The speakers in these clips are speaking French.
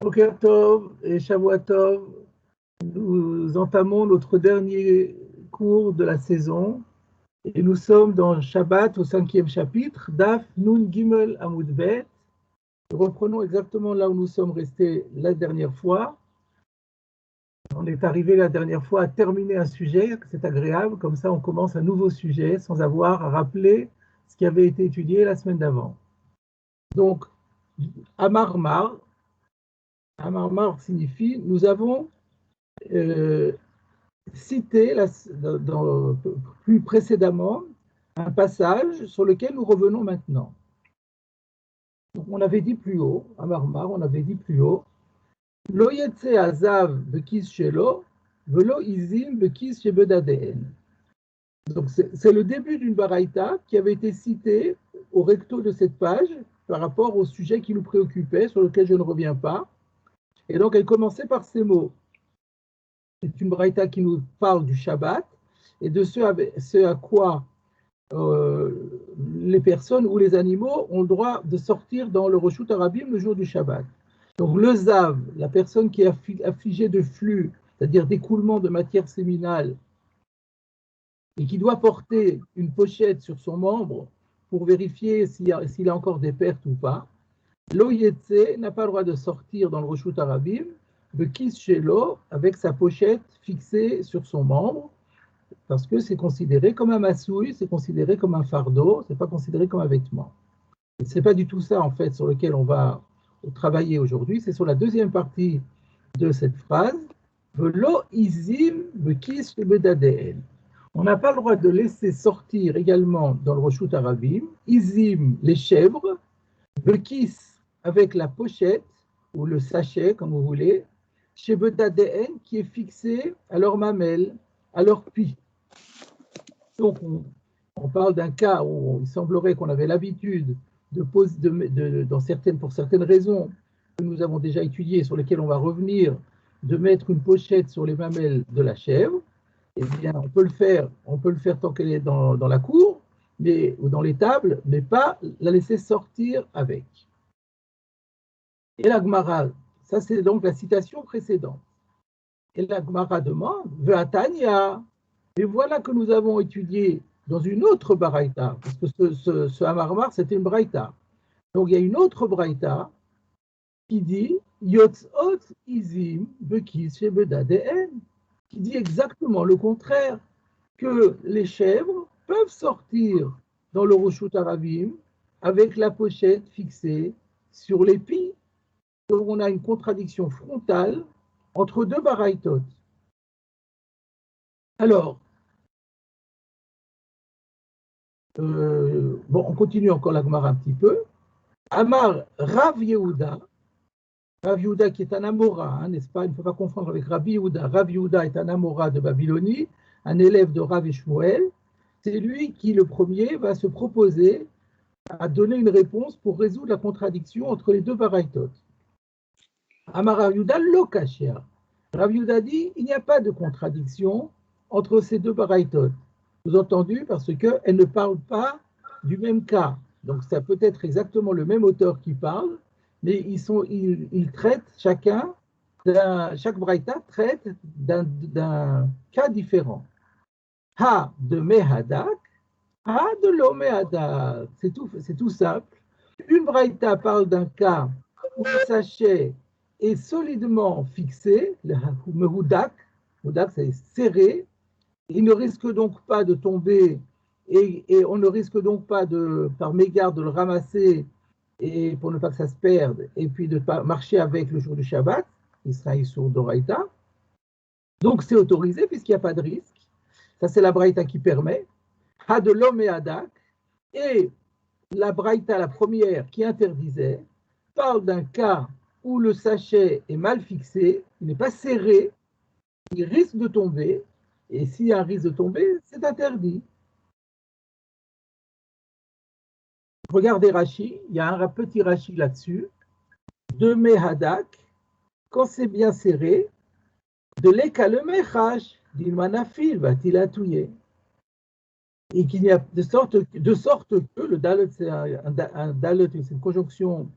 Boker Tov et Shavua Tov, nous entamons notre dernier cours de la saison et nous sommes dans Shabbat au 5e chapitre, Daf Nun Gimel Amud Bet. Nous reprenons exactement là où nous sommes restés la dernière fois. On est arrivé la dernière fois à terminer un sujet, c'est agréable, comme ça on commence un nouveau sujet sans avoir à rappeler ce qui avait été étudié la semaine d'avant. Donc, Amarmar signifie nous avons cité plus précédemment un passage sur lequel nous revenons maintenant. Donc, on avait dit plus haut, Amarmar, on avait dit plus haut, Lo yetse azav bekis shelo, velo izim bekis shebedadeen. Donc, c'est le début d'une baraïta qui avait été citée au recto de cette page par rapport au sujet qui nous préoccupait, sur lequel je ne reviens pas. Et donc, elle commençait par ces mots. C'est une baraïta qui nous parle du Shabbat et de ce à quoi les personnes ou les animaux ont le droit de sortir dans le Reshut Harabim le jour du Shabbat. Donc le Zav, la personne qui est affligée de flux, c'est-à-dire d'écoulement de matière séminale, et qui doit porter une pochette sur son membre pour vérifier s'il a encore des pertes ou pas, Lo Yetse n'a pas le droit de sortir dans le Reshut Harabim, de Kis Shelo, avec sa pochette fixée sur son membre, parce que c'est considéré comme un massouille, c'est considéré comme un fardeau, c'est pas considéré comme un vêtement. Et c'est pas du tout ça, en fait, sur lequel on va travailler aujourd'hui, c'est sur la deuxième partie de cette phrase, Velo izim bekis bedadeen. On n'a pas le droit de laisser sortir également dans le Reshut Harabim, izim, les chèvres, bekis, avec la pochette, ou le sachet, comme vous voulez, chez bedadeen, qui est fixé à leur mamelle, à leur pie. Donc, on parle d'un cas où il semblerait qu'on avait l'habitude pour certaines raisons que nous avons déjà étudiées, sur lesquelles on va revenir, de mettre une pochette sur les mamelles de la chèvre. Eh bien, on peut le faire tant qu'elle est dans la cour, ou dans l'étable, mais pas la laisser sortir avec. Et la Gemara, ça c'est donc la citation précédente. Et la Gemara demande, Ve'atanya, et voilà que nous avons étudié dans une autre baraïta, parce que ce Amarmar, c'était une baraïta. Donc il y a une autre baraïta qui dit Yotzot izim bekis shebedadeen, qui dit exactement le contraire, que les chèvres peuvent sortir dans le Reshut Harabim avec la pochette fixée sur l'épi. Donc on a une contradiction frontale entre deux baraïtot. Alors, on continue encore la Gemara un petit peu. Amar Rav Yehuda qui est un Amora, n'est-ce pas? Il ne faut pas confondre avec Rabbi Yehuda. Rav Yehuda est un Amora de Babylonie, un élève de Rav et Shmuel. C'est lui qui, le premier, va se proposer à donner une réponse pour résoudre la contradiction entre les deux baraïtot. Amar Rav Yehuda lo kasher. Rav Yehuda dit il n'y a pas de contradiction entre ces deux baraïtot. Sous-entendu parce qu'elles ne parlent pas du même cas. Donc ça peut être exactement le même auteur qui parle, mais ils traitent chaque braïta traite d'un cas différent. Ha de Mehadak, Ha de lo Mehadak. C'est tout simple. Une braïta parle d'un cas où le sachet est solidement fixé, le Mehudak, c'est serré. Il ne risque donc pas de tomber et on ne risque donc pas par mégarde de le ramasser et pour ne pas que ça se perde et puis de marcher avec le jour du Shabbat, Israël sur Doraïta. Donc c'est autorisé puisqu'il n'y a pas de risque. Ça c'est la Braïta qui permet. Ha de l'homme et Hadak. Et la Braïta, la première qui interdisait, parle d'un cas où le sachet est mal fixé, il n'est pas serré, il risque de tomber. Et s'il y a un risque de tomber, c'est interdit. Regardez Rashi, il y a un petit Rashi là-dessus. De Mehadak, quand c'est bien serré, de l'Ekalemechash, d'Ilmanafil, va-t-il atouiller. Et qu'il y a de sorte que le Dalet, c'est un Dalet, c'est une conjonction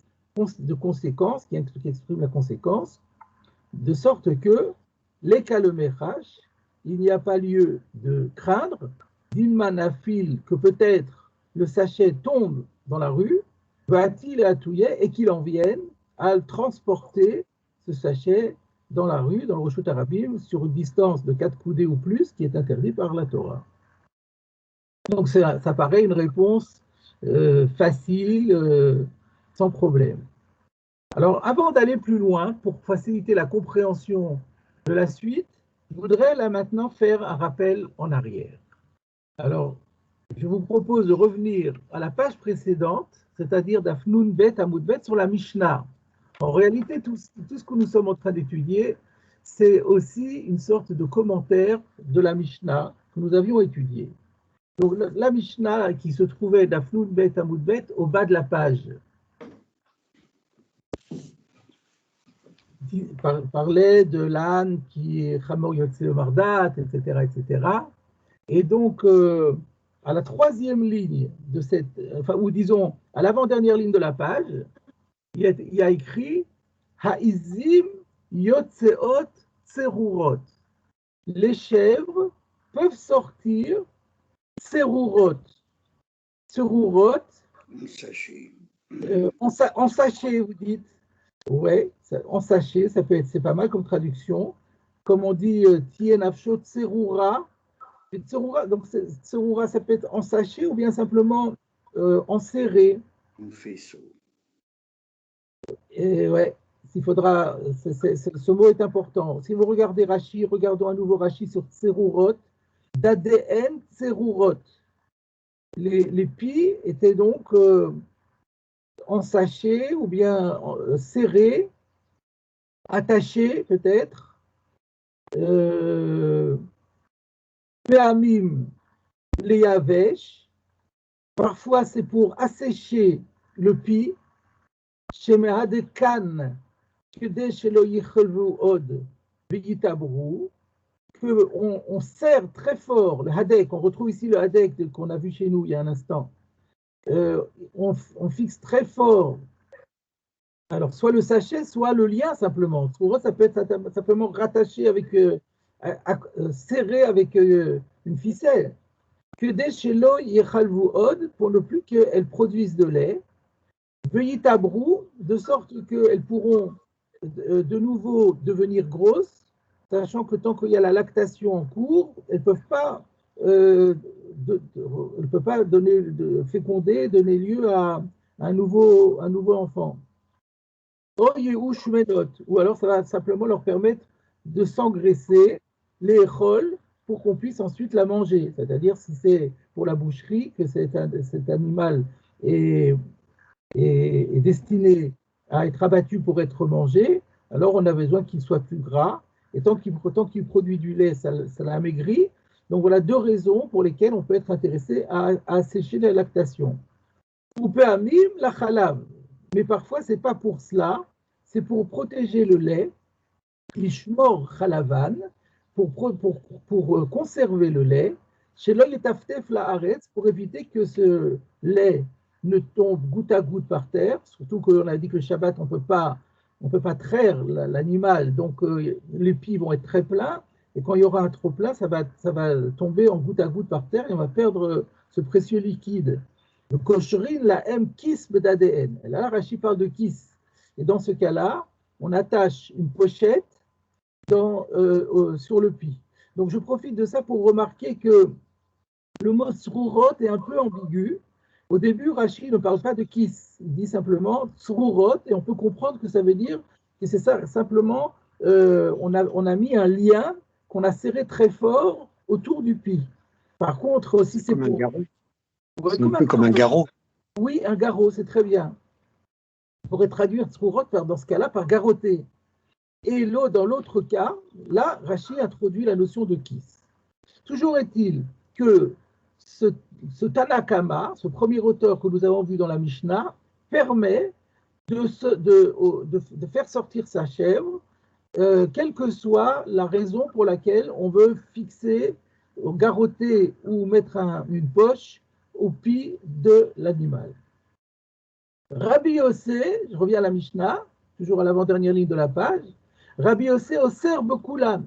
de conséquence, qui exprime la conséquence, de sorte que les Kalomechash, il n'y a pas lieu de craindre, d'Ilmanafil, que peut-être le sachet tombe dans la rue, va-t-il à Touillet et qu'il en vienne à transporter ce sachet dans la rue, dans le Roshut Harabim, sur une distance de 4 coudées ou plus, qui est interdit par la Torah. Donc ça paraît une réponse facile, sans problème. Alors, avant d'aller plus loin, pour faciliter la compréhension de la suite, je voudrais là maintenant faire un rappel en arrière. Alors, je vous propose de revenir à la page précédente, c'est-à-dire d'Afnoun Bet Amoud Bet sur la Mishnah. En réalité, tout ce que nous sommes en train d'étudier, c'est aussi une sorte de commentaire de la Mishnah que nous avions étudiée. Donc, la Mishnah qui se trouvait d'Afnoun Bet Amoud Bet au bas de la page parlait de l'âne qui est Chamor Yotse Mardat, etc., etc. Et donc, à la troisième ligne de cette, ou disons, à l'avant-dernière ligne de la page, il y a écrit Ha'izim Yotseot Tserurot. Les chèvres peuvent sortir Tserurot. Tserurot, en sachet, vous dites. Ouais, en sachet, c'est pas mal comme traduction. Comme on dit, Tien Afsho Tserura. Donc, Tserura, ça peut être en sachet ou bien simplement en serré. En faisceau. Et ouais, ce mot est important. Si vous regardez Rashi, regardons un nouveau Rashi sur Tserurot, d'ADN Tserurot. Les pies étaient donc en sachet ou bien serrés, attachés peut-être. Peamim les yavesh, parfois c'est pour assécher le pi, chez Mehadekan, Kede Shelo Yichelvu Od, V'Yitabru, qu'on serre très fort le hadek, on retrouve ici le hadek qu'on a vu chez nous il y a un instant, on fixe très fort, alors soit le sachet, soit le lien simplement. Ça peut être simplement rattaché avec, serré avec une ficelle. Que des shelo yechalvu od, pour ne plus qu'elles produisent de lait, veyitabrou, de sorte qu'elles pourront de nouveau devenir grosses, sachant que tant qu'il y a la lactation en cours, elles ne peuvent pas, féconder, donner lieu à un nouveau enfant. Ou alors ça va simplement leur permettre de s'engraisser les chols pour qu'on puisse ensuite la manger. C'est-à-dire si c'est pour la boucherie que cet animal est destiné à être abattu pour être mangé, alors on a besoin qu'il soit plus gras. Et tant qu'il produit du lait, ça l'amaigrit. Donc voilà 2 raisons pour lesquelles on peut être intéressé à assécher la lactation. Ou peut amim la chalav. Mais parfois, ce n'est pas pour cela, c'est pour protéger le lait, lishmor chalavan, pour conserver le lait, chez l'oletaftef la haaretz, pour éviter que ce lait ne tombe goutte à goutte par terre, surtout qu'on a dit que le Shabbat, on ne peut pas traire l'animal, donc les pieds vont être très pleins, et quand il y aura un trop plein, ça va tomber en goutte à goutte par terre, et on va perdre ce précieux liquide. Le kosherin, la M, kisb d'ADN. Et là, Rashi parle de kiss. Et dans ce cas-là, on attache une pochette sur le pi. Donc, je profite de ça pour remarquer que le mot srurot est un peu ambigu. Au début, Rashi ne parle pas de kiss. Il dit simplement srurot, et on peut comprendre que ça veut dire que c'est ça, simplement, on a mis un lien qu'on a serré très fort autour du pi. Par contre, si c'est pour... C'est un peu comme un garrot. Oui, un garrot, c'est très bien. On pourrait traduire Tzrourot dans ce cas-là par garrotter. Et dans l'autre cas, là, Rashi introduit la notion de kiss. Toujours est-il que ce Tanakama, ce premier auteur que nous avons vu dans la Mishnah, permet de faire sortir sa chèvre, quelle que soit la raison pour laquelle on veut fixer, garrotter ou mettre une poche au pied de l'animal. Rabbi Yossé, je reviens à la Mishnah, toujours à l'avant-dernière ligne de la page, Rabbi Yossé osser bekulam.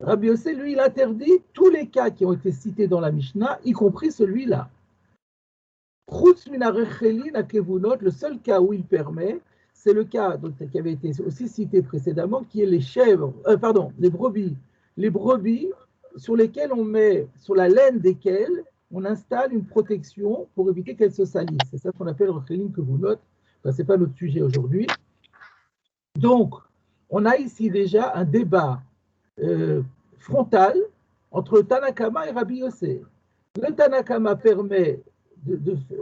Rabbi Yossé, lui, il interdit tous les cas qui ont été cités dans la Mishnah, y compris celui-là. Chutz min harechelin hakevunot, le seul cas où il permet, c'est le cas donc, qui avait été aussi cité précédemment, qui est les chèvres, les brebis. Les brebis sur lesquelles on met, sur la laine desquelles on installe une protection pour éviter qu'elles se salissent. C'est ça qu'on appelle rechelin kevunot. Enfin, ce n'est pas notre sujet aujourd'hui. Donc, on a ici déjà un débat frontal entre Tanakama et Rabbi Yossé. Le Tanakama permet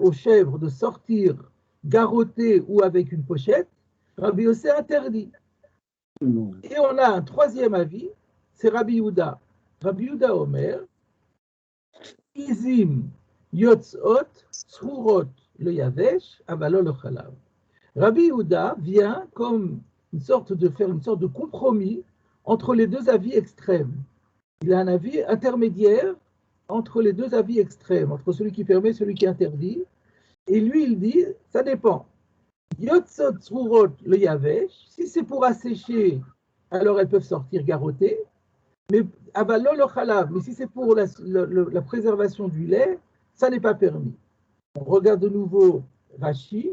aux chèvres de sortir garrottées ou avec une pochette. Rabbi Yossé interdit. Et on a un troisième avis, c'est Rabbi Yehuda. Rabbi Yehuda Omer, Izim yotzot tzurot le yavesh avalo le chalav. Rabbi Yehuda vient comme faire une sorte de compromis entre les deux avis extrêmes. Il a un avis intermédiaire entre les deux avis extrêmes, entre celui qui permet et celui qui interdit. Et lui, il dit, ça dépend. Yotzot tzurot le yavesh, si c'est pour assécher, alors elles peuvent sortir garrottées. Mais avalo le chalav, mais si c'est pour la préservation du lait, ça n'est pas permis. On regarde de nouveau Rashi,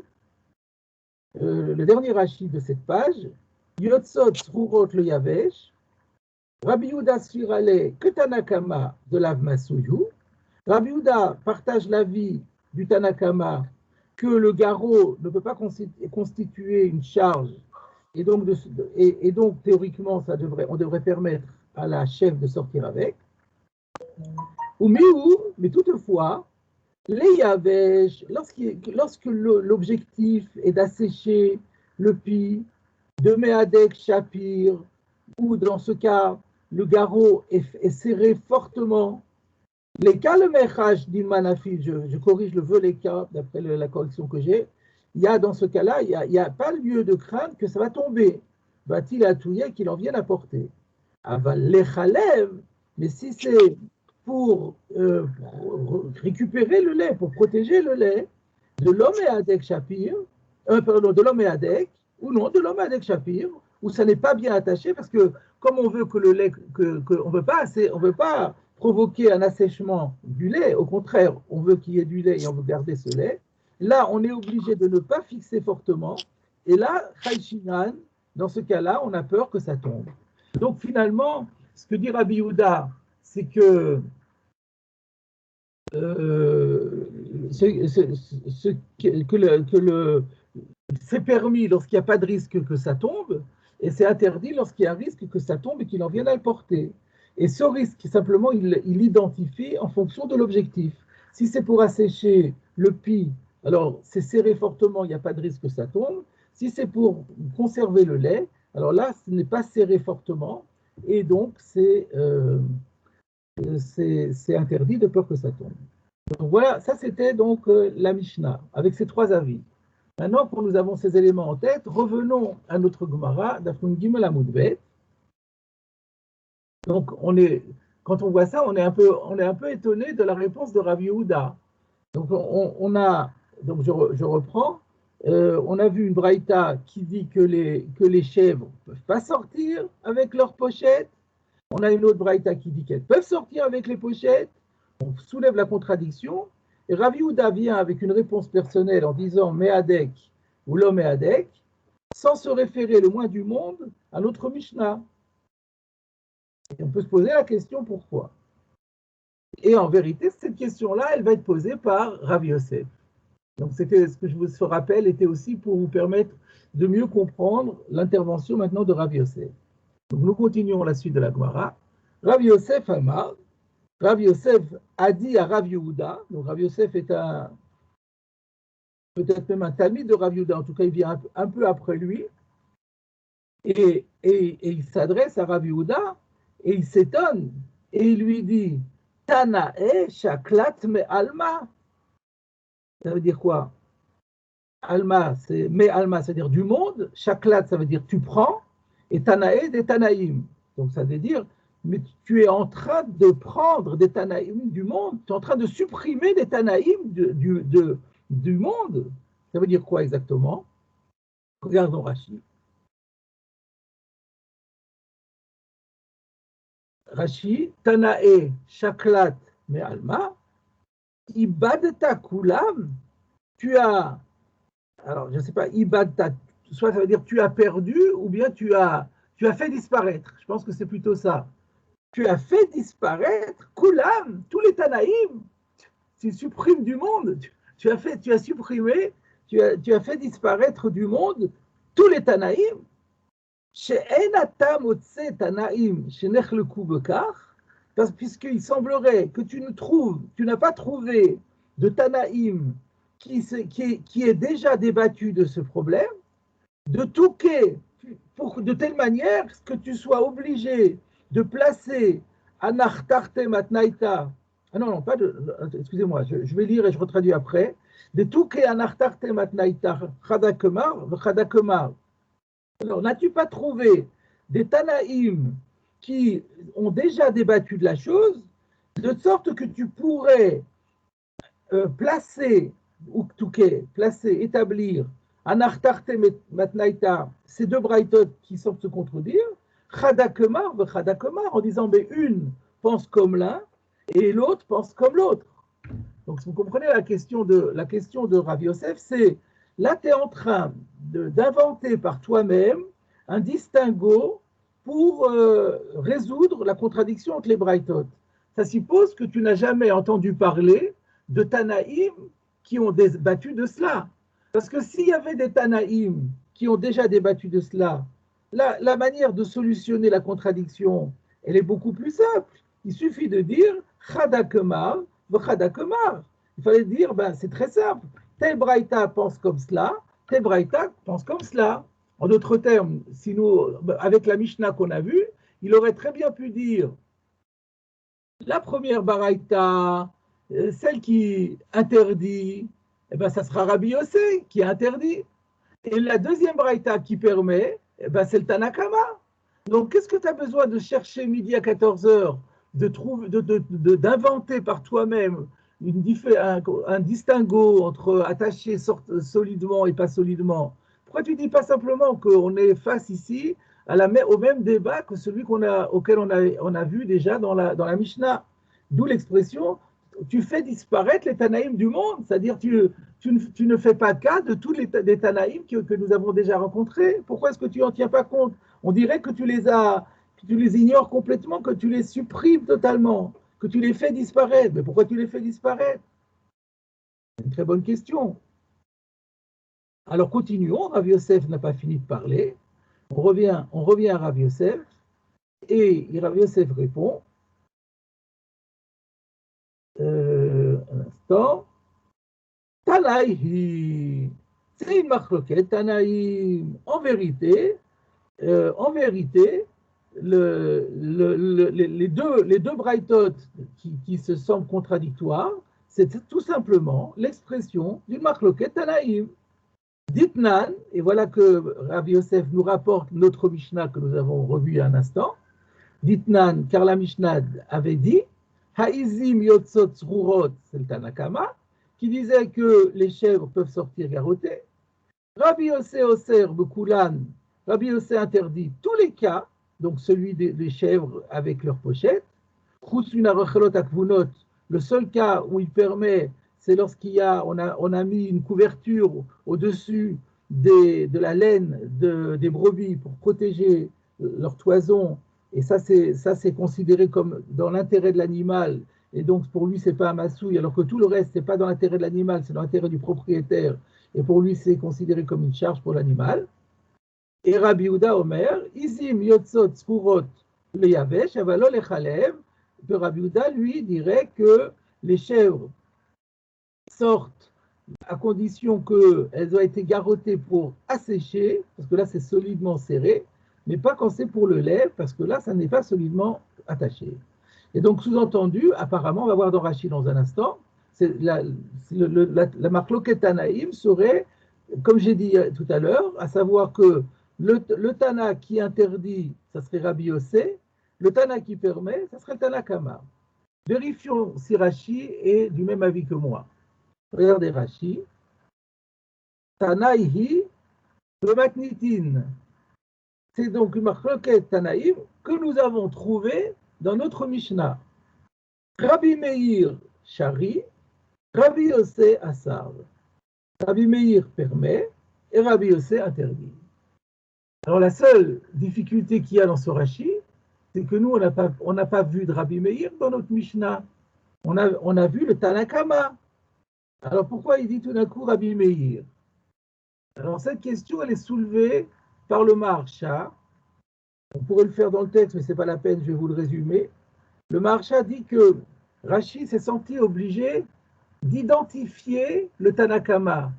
le dernier Rashi de cette page, Yotzot tzurot le yavesh, Rabbi Yehuda Sirale que Tanakama de l'Avmasuyu. Rabbi Yehuda partage l'avis du Tanakama que le garrot ne peut pas constituer une charge et donc, théoriquement on devrait permettre à la chèvre de sortir avec. Ou mais toutefois, les yavesh, lorsque l'objectif est d'assécher le pis, de Meadek Shapir, ou dans ce cas, le garrot est serré fortement. Les cas, le mechach d'Ilmanafi, je corrige le veleka, d'après la correction que j'ai, il y a dans ce cas-là, il n'y a pas lieu de craindre que ça va tomber. Va-t-il attouiller qu'il en vienne à porter? Aval lechalev, mais si c'est pour récupérer le lait, pour protéger le lait, de l'homme et Adek Shapir, de l'homme et Adek, ou non, de l'homme et Adek Shapir, où ça n'est pas bien attaché, parce que comme on veut que le lait, on ne veut pas provoquer un assèchement du lait, au contraire, on veut qu'il y ait du lait et on veut garder ce lait, là, on est obligé de ne pas fixer fortement, et là, Chayshinan, dans ce cas-là, on a peur que ça tombe. Donc finalement, ce que dit Rabbi Yehuda, c'est que c'est permis lorsqu'il n'y a pas de risque que ça tombe, et c'est interdit lorsqu'il y a un risque que ça tombe et qu'il en vienne à le porter. Et ce risque, simplement, il l'identifie en fonction de l'objectif. Si c'est pour assécher le pis, alors c'est serré fortement, il n'y a pas de risque que ça tombe. Si c'est pour conserver le lait, alors là, ce n'est pas serré fortement, et donc c'est interdit de peur que ça tombe. Donc voilà, ça c'était donc la Mishnah, avec ces trois avis. Maintenant que nous avons ces éléments en tête, revenons à notre Gemara, d'Afun Gimel Amud Bet. Donc quand on voit ça, on est un peu étonné de la réponse de Rabbi Yehuda. Donc je reprends, on a vu une braïta qui dit que les chèvres ne peuvent pas sortir avec leurs pochettes. On a une autre braïta qui dit qu'elles peuvent sortir avec les pochettes. On soulève la contradiction. Et Rabbi Yehuda vient avec une réponse personnelle en disant Meadek ou l'homme Meadek, sans se référer le moins du monde à notre Mishnah. Et on peut se poser la question pourquoi. Et en vérité, cette question-là, elle va être posée par Rabbi Yosef. Donc c'était ce que je vous rappelle, était aussi pour vous permettre de mieux comprendre l'intervention maintenant de Rabbi Yosef. Donc nous continuons la suite de la Gemara. Rabbi Yosef Amar, Rabbi Yosef a dit à Rabbi Yehuda, donc Rabbi Yosef est peut-être même un talmide de Rabbi Yehuda, en tout cas il vient un peu après lui, et il s'adresse à Rabbi Yehuda, et il s'étonne, et il lui dit, Tanae shaklat me alma. Ça veut dire quoi? Alma, c'est me alma, c'est-à-dire du monde, shaklat, ça veut dire tu prends, et Tanae des Tanaïm. Donc ça veut dire, mais tu es en train de prendre des Tanaïm du monde, tu es en train de supprimer des Tanaïm du monde. Ça veut dire quoi exactement? Regardons Rashi. Rashi, Tanae Shaklat Me'alma, Ibadta Kulam, tu as, alors je ne sais pas, Ibadta, soit ça veut dire tu as perdu, ou bien tu as fait disparaître. Je pense que c'est plutôt ça. Tu as fait disparaître Kulam, tous les Tanaïm, tu supprimes du monde, tu as supprimé, tu as fait disparaître du monde tous les Tanaïm. Puisqu'il semblerait que tu n'as pas trouvé de Tanaïm qui est déjà débattu de ce problème, de Touquet, de telle manière que tu sois obligé de placer Anachtarte Matnaïta. Ah non, pas excusez-moi, je vais lire et je retraduis après. De Touquet Anachtarte Matnaïta Chadakemar. Alors, n'as-tu pas trouvé des Tanaïm qui ont déjà débattu de la chose, de sorte que tu pourrais placer, établir, Anachtarte Matnaïta, ces deux braïtot qui semblent se contredire, Chadakemar, en disant, mais une pense comme l'un et l'autre pense comme l'autre. Donc, si vous comprenez la question de Rav Yosef, c'est là, tu es en train d'inventer par toi-même un distinguo pour résoudre la contradiction entre les braïtot. Ça suppose que tu n'as jamais entendu parler de Tanaïm qui ont débattu de cela. Parce que s'il y avait des Tanaïm qui ont déjà débattu de cela, la manière de solutionner la contradiction, elle est beaucoup plus simple. Il suffit de dire Chadakemar, V'chadakemar. Il fallait dire, c'est très simple. Tel braïta pense comme cela, tel braïta pense comme cela. En d'autres termes, si nous, avec la Mishnah qu'on a vue, il aurait très bien pu dire la première braïta, celle qui interdit, ça sera Rabbi Yossé qui interdit. Et la deuxième braïta qui permet, c'est le Tanakama. Donc, qu'est-ce que tu as besoin de chercher midi à 14h, d'inventer par toi-même un distinguo entre attaché solidement et pas solidement? Pourquoi tu ne dis pas simplement qu'on est face ici au même débat que celui auquel on a vu déjà dans la Mishnah? D'où l'expression tu fais disparaître les Tanaïm du monde, c'est-à-dire tu ne fais pas cas de tous les Tanaïm que nous avons déjà rencontrés. Pourquoi est-ce que tu n'en tiens pas compte? On dirait que tu les ignores complètement, que tu les supprimes totalement, que tu les fais disparaître. Mais pourquoi tu les fais disparaître? C'est une très bonne question. Alors continuons, Rav Yosef n'a pas fini de parler. On revient à Rav Yosef, et Rav Yosef répond, un instant, Tanaï, c'est une marloquette, Tanaï, en vérité, les deux braïtot qui se semblent contradictoires, c'est tout simplement l'expression d'une marloquette Tanaïm. Ditnan, et voilà que Rav Yosef nous rapporte notre Mishnah que nous avons revu il y a un instant. Ditnan, car la Mishnah avait dit, Haizim yotzot zrurot, c'est le Tanakama, qui disait que les chèvres peuvent sortir garrottées. Rabbi Yossé Oser Bekulan, Rabbi Yossé interdit tous les cas, donc celui des chèvres avec leurs pochettes. Le seul cas où il permet, c'est on a mis une couverture au-dessus de la laine des brebis pour protéger leur toison. Et ça, c'est considéré comme dans l'intérêt de l'animal. Et donc, pour lui, c'est pas un massouille, alors que tout le reste, c'est pas dans l'intérêt de l'animal, c'est dans l'intérêt du propriétaire. Et pour lui, c'est considéré comme une charge pour l'animal. Et Rabbi Yehuda Omer, Izim yotzot spurot le yavesh, avalo le chalev. Rabbi Yehuda, lui, dirait que les chèvres sortent à condition qu'elles ont été garrottées pour assécher, parce que là, c'est solidement serré, mais pas quand c'est pour le lait, parce que là, ça n'est pas solidement attaché. Et donc, sous-entendu, apparemment, on va voir dans Rashi dans un instant, la marloquette Tanaïm serait, comme j'ai dit tout à l'heure, à savoir que le Tana qui interdit, ça serait Rabbi Yossé, le Tana qui permet, ça serait le Tana Kama. Vérifions si Rashi est du même avis que moi. Regardez Rashi. Tanaïhi, le Maknitin. C'est donc une machloket Tanaïm que nous avons trouvée dans notre Mishnah. Rabbi Meir Shari, Rabbi Yossé Assar. Rabbi Meir permet et Rabbi Yossé interdit. Alors la seule difficulté qu'il y a dans ce Rashi, c'est que nous, on n'a pas vu de Rabbi Meir dans notre Mishnah. On a vu le Tanakama. Alors pourquoi il dit tout d'un coup Rabbi Meir? Alors cette question, elle est soulevée par le Maharsha. On pourrait le faire dans le texte, mais ce n'est pas la peine, je vais vous le résumer. Le Maharsha dit que Rashi s'est senti obligé d'identifier le Tanakama,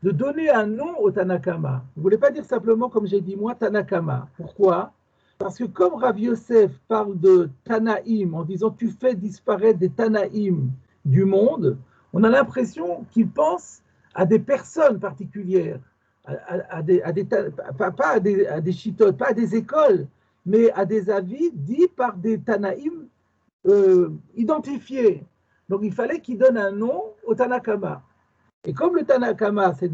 de donner un nom au Tanakama. Vous ne voulez pas dire simplement, comme j'ai dit moi, Tanakama. Pourquoi? Parce que comme Rav Yosef parle de Tanaïm en disant tu fais disparaître des Tanaïm du monde, on a l'impression qu'il pense à des personnes particulières, pas à des chitotes, pas à des écoles, mais à des avis dits par des Tanaïm identifiés. Donc il fallait qu'il donne un nom au Tanakama. Et comme le Tanakama, c'est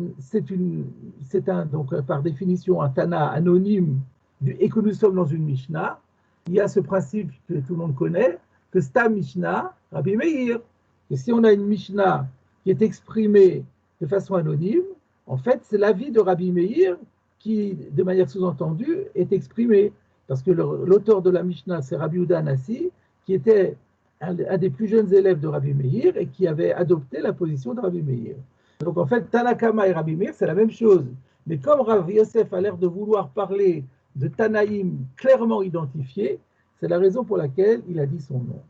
donc par définition un Tana anonyme, et que nous sommes dans une Mishnah, il y a ce principe que tout le monde connaît, que c'est un Mishnah, Rabbi Meir. Et si on a une Mishnah qui est exprimée de façon anonyme, en fait, c'est l'avis de Rabbi Meir qui, de manière sous-entendue, est exprimé. Parce que l'auteur de la Mishnah, c'est Rabbi Yehuda Hanassi, qui était un des plus jeunes élèves de Rabbi Meir et qui avait adopté la position de Rabbi Meir. Donc en fait, Tanakama et Rabbi Meir, c'est la même chose. Mais comme Rav Yosef a l'air de vouloir parler de Tanaïm clairement identifié, c'est la raison pour laquelle il a dit son nom.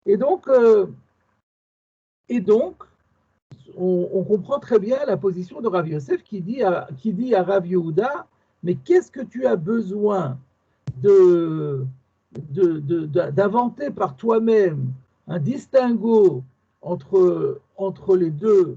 Et donc on comprend très bien la position de Rav Yosef qui dit à Rav Yehuda, mais qu'est-ce que tu as besoin d'inventer par toi-même un distinguo entre les deux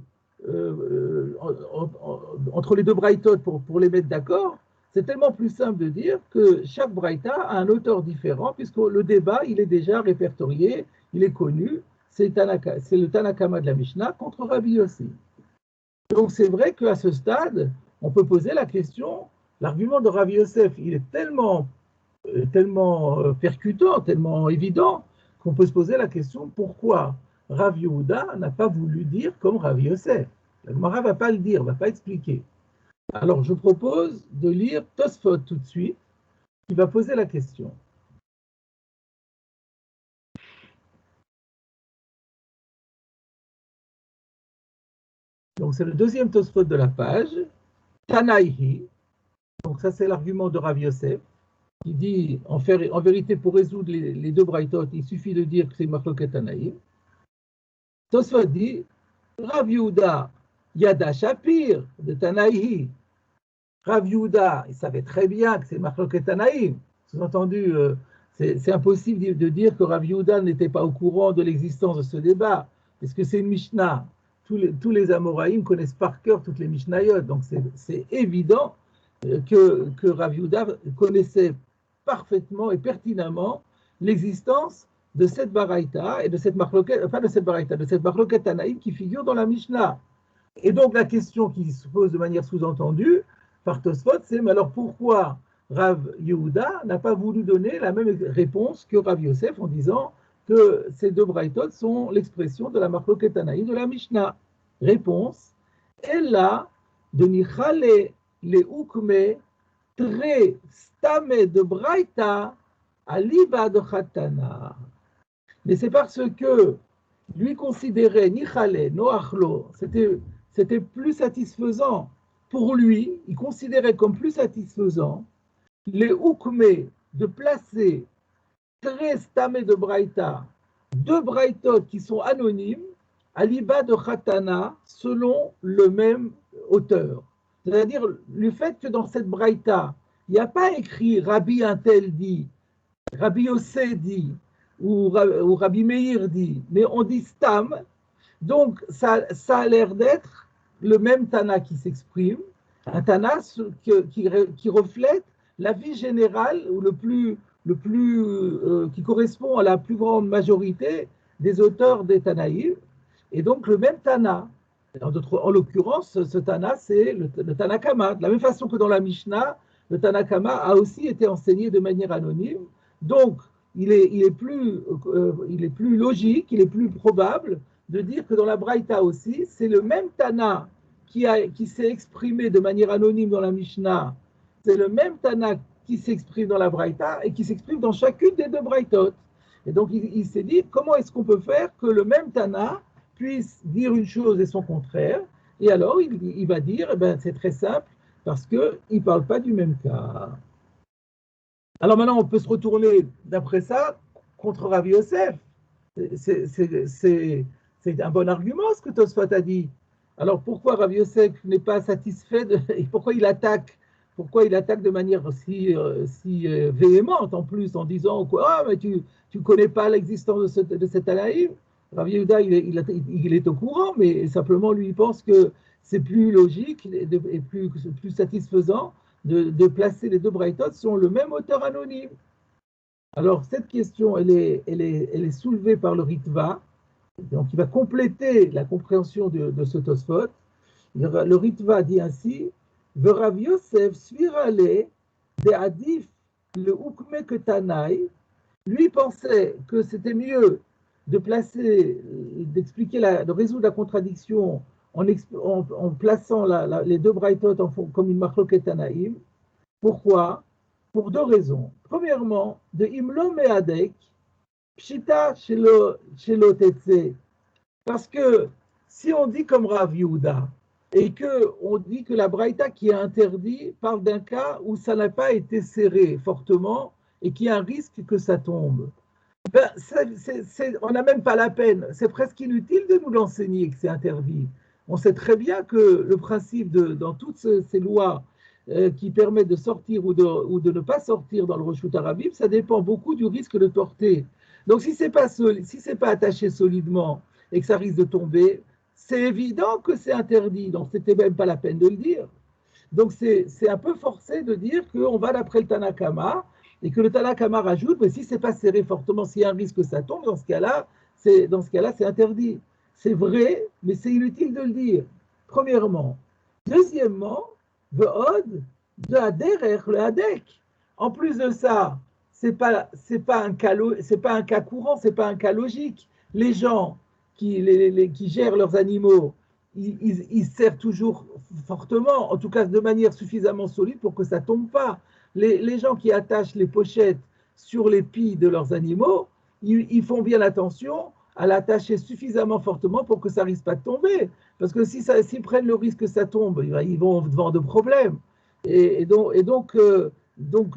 braïtot pour les mettre d'accord? C'est tellement plus simple de dire que chaque braïta a un auteur différent, puisque le débat, il est déjà répertorié, il est connu, c'est le Tanakama de la Mishnah contre Rabbi Yossi. Donc c'est vrai qu'à ce stade, on peut poser la question, l'argument de Rabbi Yosef, il est tellement percutant, tellement évident, qu'on peut se poser la question, pourquoi Rav Yehuda n'a pas voulu dire comme Rav Yosef? La Gemara ne va pas le dire, ne va pas expliquer. Alors, je propose de lire Tosfot tout de suite, qui va poser la question. Donc, c'est le deuxième Tosfot de la page, Tanaïhi. Donc, ça, c'est l'argument de Rav Yosef, qui dit, en vérité, pour résoudre les deux braïtot, il suffit de dire que c'est Machloket Tanaïm. Tosfot dit, Rav Yehuda Yada Shapir de Tanaïhi. Rav Yehuda, il savait très bien que c'est Machloket Tanaïm. Sous-entendu, c'est impossible de dire que Rav Yehuda n'était pas au courant de l'existence de ce débat, parce que c'est une Mishnah. Tous les Amoraïm connaissent par cœur toutes les Mishnayot, donc c'est évident que Rav Yehuda connaissait parfaitement et pertinemment l'existence de cette baraïta et de cette machloket, enfin de cette baraïta, de cette machloket Tanaïm qui figure dans la Mishnah. Et donc la question qui se pose de manière sous-entendue par Tosfot, c'est mais alors pourquoi Rav Yehuda n'a pas voulu donner la même réponse que Rav Yosef en disant que ces deux braïtot sont l'expression de la machloket Tanaïm de la Mishnah? Réponse, Ella de Nichale le Ukme tre stame de braïta aliba de Khatana. Mais c'est parce que lui considérait Nichale, Noachlo, c'était plus satisfaisant pour lui, il considérait comme plus satisfaisant les Ukme de placer très stamé de Braïta, deux Braïtot qui sont anonymes, à l'Iba de Khatana, selon le même auteur. C'est-à-dire le fait que dans cette Braïta, il n'y a pas écrit Rabbi Intel dit, Rabbi Yossé dit, ou Rabbi Meir dit, mais on dit Stam, donc ça a l'air d'être le même Tana qui s'exprime, un Tana qui reflète l'avis général, ou qui correspond à la plus grande majorité des auteurs des Tanaïm, et donc le même Tana. En l'occurrence, ce Tana, c'est le Tanakama. De la même façon que dans la Mishnah, le Tanakama a aussi été enseigné de manière anonyme. Donc, il est plus logique, il est plus probable de dire que dans la Braïta aussi, c'est le même Tana qui s'est exprimé de manière anonyme dans la Mishnah, c'est le même Tana qui s'exprime dans la Braïta et qui s'exprime dans chacune des deux Braïtot. Et donc, il s'est dit, comment est-ce qu'on peut faire que le même Tana puisse dire une chose et son contraire? Et alors, il va dire, eh ben, c'est très simple, parce qu'il ne parle pas du même cas. Alors maintenant, on peut se retourner, d'après ça, contre Rav Yosef. C'est un bon argument, ce que Tosfot a dit. Alors pourquoi Rav Yosef n'est pas satisfait et pourquoi il attaque de manière si véhémente en plus, en disant quoi, ah, mais tu ne connais pas l'existence de cet Anaïm. Rav Yehuda, il est au courant, mais simplement lui, il pense que c'est plus logique et plus satisfaisant de placer les deux Braïtot sur le même auteur anonyme. Alors, cette question, elle est soulevée par le Ritva, donc il va compléter la compréhension de ce Tosfot. Le Ritva dit ainsi, Verav Yosef svirale de adif le ukme que Tanaï, lui pensait que c'était mieux de placer, d'expliquer, de résoudre la contradiction en plaçant les deux Braïtot comme une marloquet Tanaïm. Pourquoi? Pour deux raisons. Premièrement, de Imlo Meadek, Pshita Shelo Tetse. Parce que si on dit comme Rav Yehuda, et qu'on dit que la Braïta qui est interdit parle d'un cas où ça n'a pas été serré fortement et qu'il y a un risque que ça tombe, ben, on n'a même pas la peine. C'est presque inutile de nous l'enseigner que c'est interdit. On sait très bien que le principe dans toutes ces lois qui permettent de sortir ou de ne pas sortir dans le Reshut Harabim, ça dépend beaucoup du risque de torter. Donc si ce n'est pas attaché solidement et que ça risque de tomber, c'est évident que c'est interdit. Donc c'était même pas la peine de le dire. Donc c'est un peu forcé de dire qu'on va d'après le Tanakama et que le Tanakama rajoute, mais si c'est pas serré fortement, s'il y a un risque que ça tombe, dans ce cas-là, c'est interdit. C'est vrai, mais c'est inutile de le dire. Premièrement. Deuxièmement, ve'od de aderer le hadek. En plus de ça, c'est pas un cas courant, c'est pas un cas logique. Les gens qui gèrent leurs animaux, ils serrent toujours fortement, en tout cas de manière suffisamment solide pour que ça ne tombe pas. Les gens qui attachent les pochettes sur les pieds de leurs animaux, ils font bien attention à l'attacher suffisamment fortement pour que ça ne risque pas de tomber. Parce que s'ils prennent le risque que ça tombe, ils vont devant de problèmes. Et donc,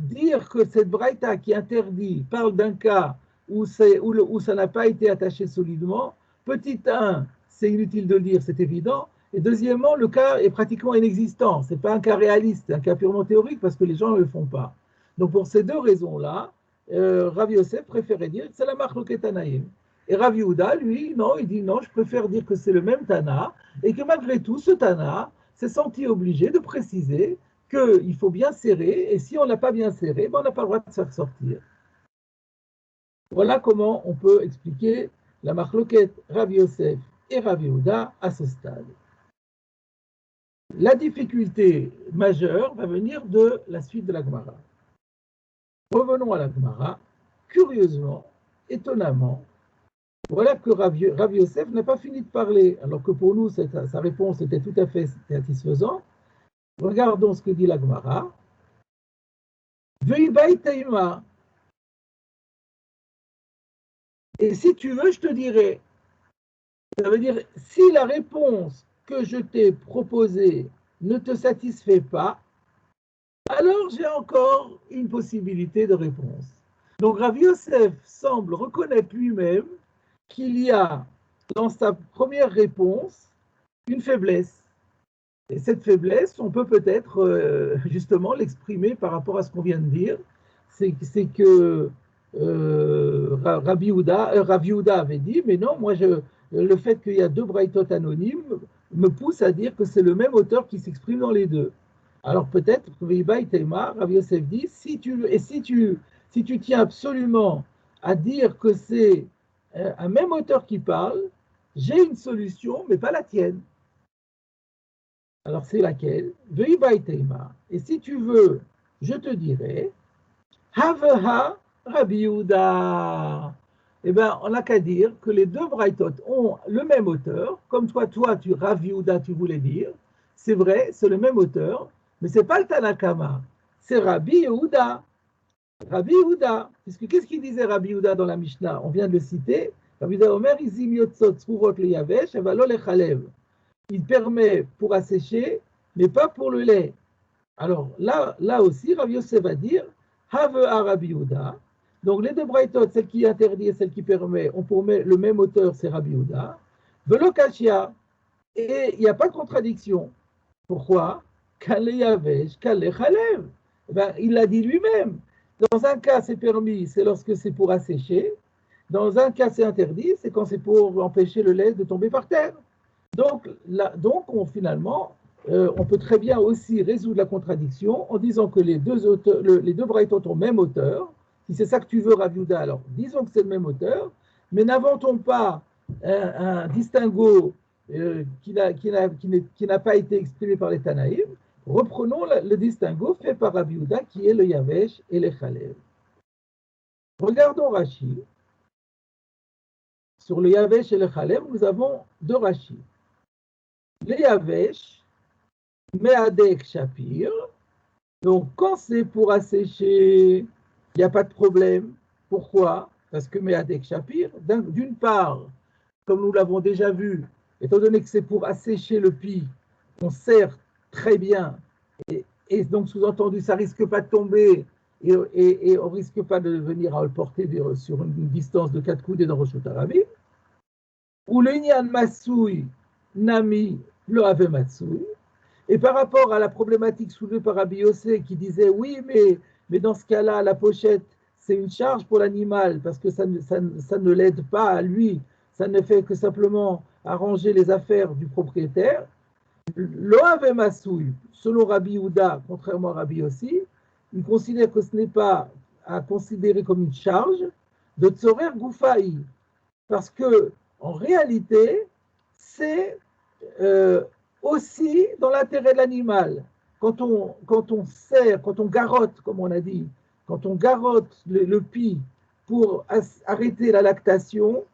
dire que cette braïta qui interdit parle d'un cas où ça n'a pas été attaché solidement, petit 1, c'est inutile de le dire, c'est évident. Et deuxièmement, le cas est pratiquement inexistant. Ce n'est pas un cas réaliste, c'est un cas purement théorique parce que les gens ne le font pas. Donc pour ces deux raisons-là, Rav Yosef préférait dire que c'est la marloquet Tanaïm. Et Rav Yehuda, lui, non, il dit non, je préfère dire que c'est le même Tana et que malgré tout, ce Tana s'est senti obligé de préciser qu'il faut bien serrer et si on n'a pas bien serré, ben on n'a pas le droit de se faire sortir. Voilà comment on peut expliquer la marloquet Rav Yosef et Rav Yehuda à ce stade. La difficulté majeure va venir de la suite de la Gemara. Revenons à la Gemara. Curieusement, étonnamment, voilà que Rav Yosef n'a pas fini de parler, alors que pour nous, sa réponse était tout à fait satisfaisante. Regardons ce que dit la Gemara. Et si tu veux, je te dirai. Ça veut dire, si la réponse que je t'ai proposée ne te satisfait pas, alors j'ai encore une possibilité de réponse. Donc Rav Yosef semble reconnaître lui-même qu'il y a dans sa première réponse une faiblesse. Et cette faiblesse, on peut peut-être justement l'exprimer par rapport à ce qu'on vient de dire. C'est que Rav Yehuda avait dit, mais non, moi, le fait qu'il y a deux braïtot anonymes me pousse à dire que c'est le même auteur qui s'exprime dans les deux. Alors peut-être que Rav Yosef dit, si tu tiens absolument à dire que c'est un même auteur qui parle, j'ai une solution, mais pas la tienne. Alors c'est laquelle? Vei baiteima. Et si tu veux, je te dirai, Haveha Rabbi Yehuda. Eh bien, on n'a qu'à dire que les deux braïtot ont le même auteur, comme toi, tu Rabbi Yehuda, tu voulais dire. C'est vrai, c'est le même auteur, mais c'est pas le Tanakama, c'est Rabbi Yehuda. Rabbi Yehuda, puisque qu'est-ce qu'il disait Rabbi Yehuda dans la Mishnah? On vient de le citer. Rabbi Yehuda Omer, Izim yotzot tzurot le yavesh, avalo lechalev. Il permet pour assécher, mais pas pour le lait. Alors là aussi, Rabbi Yosef va dire Have a Rabbi Yehuda. Donc les deux braïtot, celle qui interdit et celle qui permet, on pourrait le même auteur, c'est Rabbi Yehuda. Velo kashia. Et il n'y a pas de contradiction. Pourquoi? Kale yavesh, kale chalev. Il l'a dit lui-même. Dans un cas, c'est permis, c'est lorsque c'est pour assécher. Dans un cas, c'est interdit, c'est quand c'est pour empêcher le lait de tomber par terre. Donc finalement, on peut très bien aussi résoudre la contradiction en disant que les deux braïtot ont le même auteur. Si c'est ça que tu veux, Rav Yehuda, alors disons que c'est le même auteur, mais n'inventons pas un distinguo qui n'a pas été exprimé par les Tanaïm. Reprenons le distinguo fait par Rav Yehuda qui est le Yavesh et le Chalev. Regardons Rashi. Sur le Yavesh et le Chalev, nous avons deux Rashi. Le Yavesh, Meadek Shapir. Donc, quand c'est pour assécher, il n'y a pas de problème. Pourquoi? Parce que Meadek Shapir, d'une part, comme nous l'avons déjà vu, étant donné que c'est pour assécher le pis, on sert très bien. Et donc, sous-entendu, ça ne risque pas de tomber et on ne risque pas de venir à le porter sur une distance de 4 coudées dans Rosh Hashanah. Ou le Inyan Masoui, Nami, le Ave Matsui. Et par rapport à la problématique soulevée par Rabbi Yossé qui disait oui, mais dans ce cas-là, la pochette, c'est une charge pour l'animal parce que ça ne l'aide pas à lui, ça ne fait que simplement arranger les affaires du propriétaire. L'Oave Masoui, selon Rabbi Yehuda, contrairement à Rabbi Yossi, il considère que ce n'est pas à considérer comme une charge de Tzorer Goufaï, parce que en réalité, c'est aussi dans l'intérêt de l'animal. Quand on sert, quand on garotte, comme on a dit, quand on garotte le pis pour arrêter la lactation,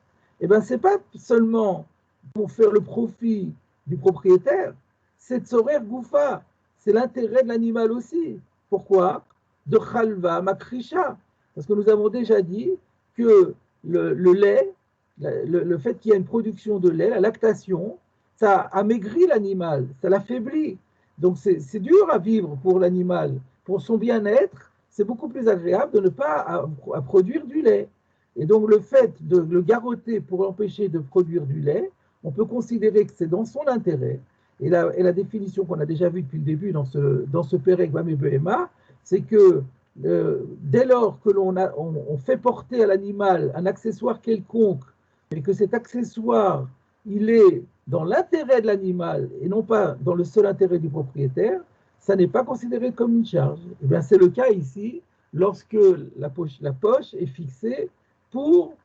eh ben, ce n'est pas seulement pour faire le profit du propriétaire, c'est Tzorer Goufa, c'est l'intérêt de l'animal aussi. Pourquoi? De Chalva Makrisha. Parce que nous avons déjà dit que le lait, le fait qu'il y ait une production de lait, la lactation, ça amaigrit l'animal, ça l'affaiblit. Donc c'est dur à vivre pour l'animal. Pour son bien-être, c'est beaucoup plus agréable de ne pas à produire du lait. Et donc le fait de le garrotter pour l'empêcher de produire du lait, on peut considérer que c'est dans son intérêt. Et la définition qu'on a déjà vue depuis le début dans ce Perek Bameh Behema, c'est que dès lors que on fait porter à l'animal un accessoire quelconque, mais que cet accessoire, il est dans l'intérêt de l'animal et non pas dans le seul intérêt du propriétaire, ça n'est pas considéré comme une charge. Et bien, c'est le cas ici, lorsque la poche est fixée pour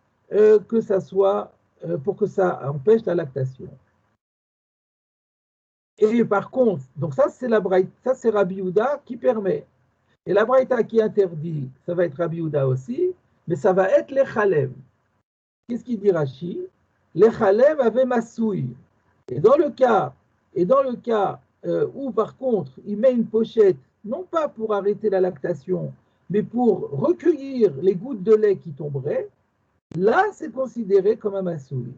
que ça empêche la lactation. Et par contre, donc ça c'est Rabbi Yehuda qui permet. Et la braïta qui interdit, ça va être Rabbi Yehuda aussi, mais ça va être les chalev. Qu'est-ce qu'il dit Rashi? Les chalev avaient masoui. Et dans le cas où par contre il met une pochette, non pas pour arrêter la lactation, mais pour recueillir les gouttes de lait qui tomberaient, là c'est considéré comme un masoui.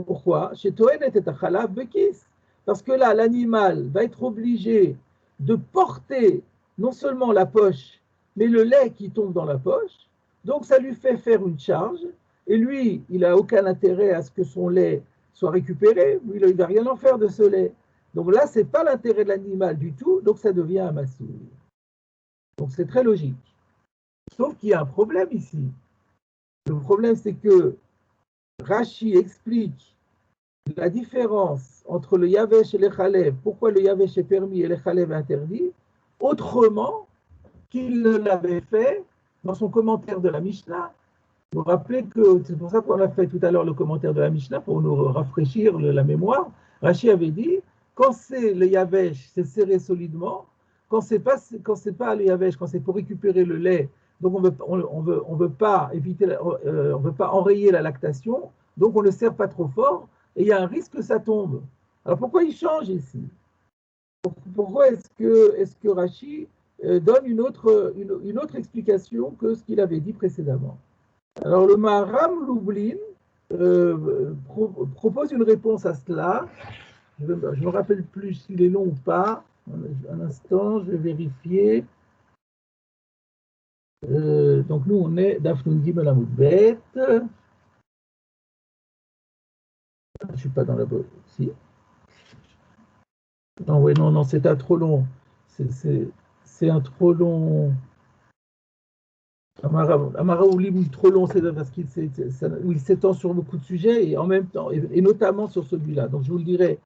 Pourquoi? Chez Toen était un chalav bekis. Parce que là, l'animal va être obligé de porter non seulement la poche, mais le lait qui tombe dans la poche. Donc, ça lui fait faire une charge. Et lui, il n'a aucun intérêt à ce que son lait soit récupéré. Lui, il ne va rien en faire de ce lait. Donc là, ce n'est pas l'intérêt de l'animal du tout. Donc, ça devient un massoul. Donc, c'est très logique. Sauf qu'il y a un problème ici. Le problème, c'est que Rashi explique la différence entre le Yavesh et le Chalev, pourquoi le Yavesh est permis et le Chalev est interdit, autrement qu'il ne l'avait fait dans son commentaire de la Mishnah. Vous vous rappelez que c'est pour ça qu'on a fait tout à l'heure le commentaire de la Mishnah, pour nous rafraîchir la mémoire. Rashi avait dit Quand c'est le Yavesh, c'est serré solidement. Quand c'est pas le Yavesh, quand c'est pour récupérer le lait, donc on veut pas éviter, on veut pas enrayer la lactation, donc on ne le serre pas trop fort, et il y a un risque que ça tombe. Alors pourquoi il change ici? Pourquoi est-ce que Rashi donne une autre explication que ce qu'il avait dit précédemment? Alors le Maharam Lublin propose une réponse à cela. Je ne me rappelle plus s'il est long ou pas. Un instant, je vais vérifier. Donc nous, on est Dafnun Gimel Amud Bet. Je ne suis pas dans la bonne. Si. Non, oui, non, c'est un trop long. C'est un trop long. Amara Oulim trop long, c'est parce qu'il s'étend sur beaucoup de sujets et en même temps, et notamment sur celui-là. Donc je vous le dirai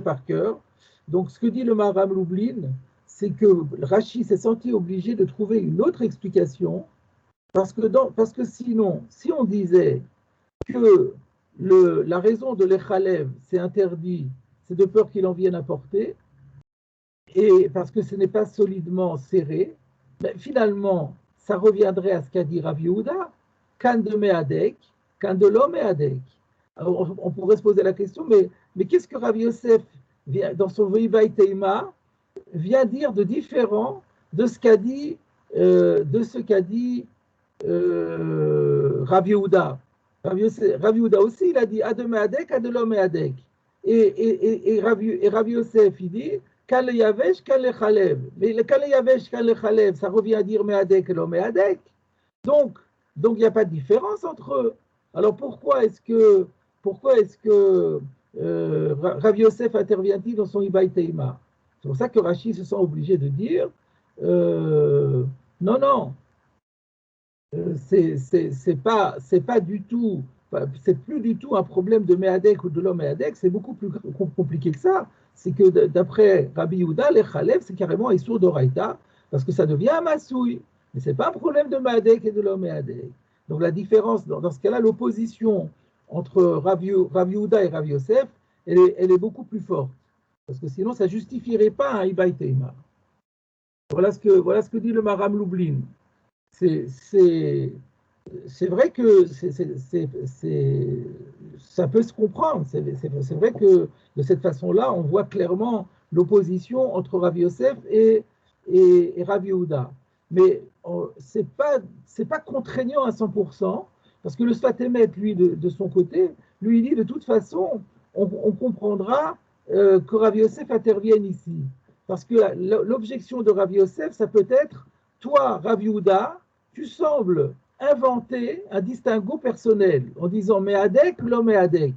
par cœur. Donc ce que dit le Maharam Lublin, c'est que Rashi s'est senti obligé de trouver une autre explication parce que sinon, si on disait que la raison de l'Echalev, c'est interdit, c'est de peur qu'il en vienne à porter, et parce que ce n'est pas solidement serré, ben finalement, ça reviendrait à ce qu'a dit Rav Yehuda, kan de Meadek, kan de l'homme Meadek. Alors, on pourrait se poser la question, mais qu'est-ce que Rav Yosef, dans son Veivaï Teima, vient dire de différent de ce qu'a dit, Rav Yehuda? Rav Yehuda aussi, il a dit Ad Meadek, Ad l'homme Meadek. Et Rav Yosef, il dit Kan le Yavesh, Kan le Chalev. Mais le Kan le Yavesh, Kan le Chalev, ça revient à dire Meadek et l'homme Meadek. Donc, il n'y a pas de différence entre eux. Alors pourquoi est-ce que Rav Yosef intervient-il dans son Ibaï Teima? C'est pour ça que Rashi se sent obligé de dire non, c'est pas du tout, c'est plus du tout un problème de Meadek ou de l'homme Meadek, c'est beaucoup plus compliqué que ça. C'est que d'après Rabbi Yehuda, les Chalev, c'est carrément un Issour d'Oraïta, parce que ça devient un Masouï. Mais ce n'est pas un problème de Meadek et de l'homme Meadek. Donc la différence, dans ce cas-là, l'opposition entre Rabbi Yehuda et Rabbi Yosef, elle est beaucoup plus forte. Parce que sinon, ça ne justifierait pas un Ibaï Teima. Voilà ce que dit le Maharam Lublin. C'est vrai que ça peut se comprendre. C'est vrai que de cette façon-là, on voit clairement l'opposition entre Rav Yosef et Rav Yehuda. Mais c'est pas contraignant à 100%, parce que le Sfat Emet, lui, de son côté, lui, il dit de toute façon, on comprendra que Rav Yosef intervienne ici. Parce que l'objection de Rav Yosef, ça peut être, toi, Rav Yehuda, tu sembles inventer un distinguo personnel en disant Meadek, l'homme Meadek.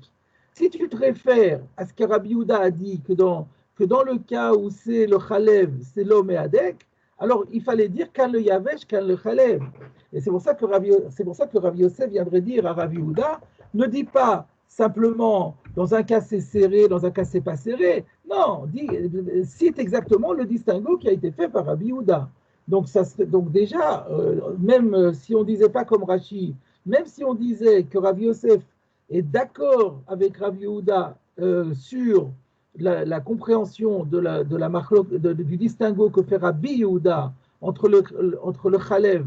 Si tu te réfères à ce que Rabbi Yehuda a dit que dans le cas où c'est le Chalev, c'est l'homme Meadek, alors il fallait dire Kan le Yavesh, Kan le Chalev. Et c'est pour ça que Rabbi Yosef viendrait dire à Rabbi Yehuda, ne dis pas simplement dans un cas c'est serré, dans un cas c'est pas serré. Non, cite exactement le distinguo qui a été fait par Rabbi Yehuda. Donc déjà, même si on ne disait pas comme Rashi, même si on disait que Rav Yosef est d'accord avec Rav Yehuda sur la compréhension du distinguo que fait Rabbi Yehuda entre le Chalev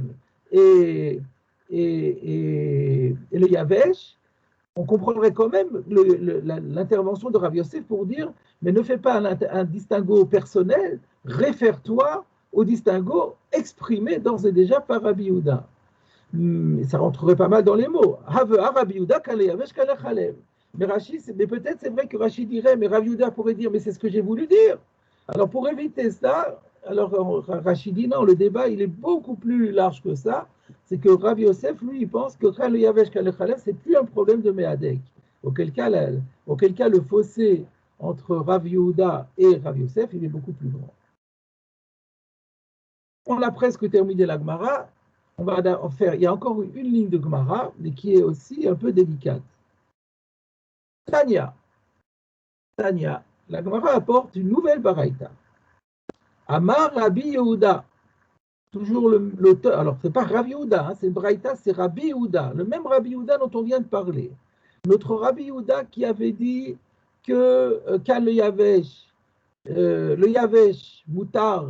et le Yavesh, on comprendrait quand même l'intervention de Rav Yosef pour dire, mais ne fais pas un distinguo personnel, réfère-toi au distinguo exprimé d'ores et déjà par Rabbi Yehuda. Ça rentrerait pas mal dans les mots. Rabbi Yehuda, Kan le Yavesh, Kan le Chalev. Mais peut-être c'est vrai que Rashi dirait, mais Rabbi Yehuda pourrait dire, mais c'est ce que j'ai voulu dire. Alors pour éviter ça, alors Rashi dit non, le débat il est beaucoup plus large que ça. C'est que Rav Yosef, lui, il pense que Kan le Yavesh, Kan le Chalev, c'est plus un problème de Meadek. Auquel cas, le fossé entre Rav Yehuda et Rav Yosef, il est beaucoup plus grand. On a presque terminé la Gemara. On va en faire. Il y a encore une ligne de Gemara, mais qui est aussi un peu délicate. Tania, la Gemara apporte une nouvelle baraïta. Amar Rabbi Yehuda. Toujours l'auteur. Alors, ce n'est pas Rabbi Yehuda, c'est une baraïta, c'est Rabbi Yehuda. Le même Rabbi Yehuda dont on vient de parler. Notre Rabbi Yehuda qui avait dit que Kan le Yavesh, le Yavesh Moutar,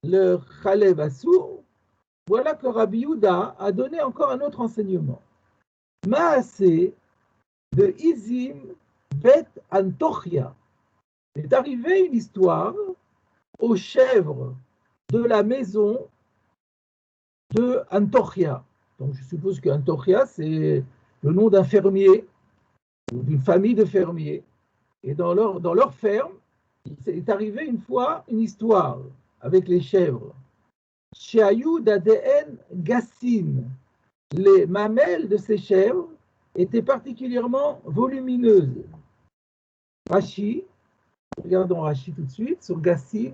le Chalev Assour, voilà que Rabbi Yehuda a donné encore un autre enseignement. Maaseh de Izim Bet Antochia. Il est arrivé une histoire aux chèvres de la maison de Antochia. Donc je suppose que Antochia, c'est le nom d'un fermier ou d'une famille de fermiers. Et dans leur ferme, il est arrivé une fois une histoire avec les chèvres. Sheayu d'ADN Gassin. Les mamelles de ces chèvres étaient particulièrement volumineuses. Rashi, regardons Rashi tout de suite, sur Gassin,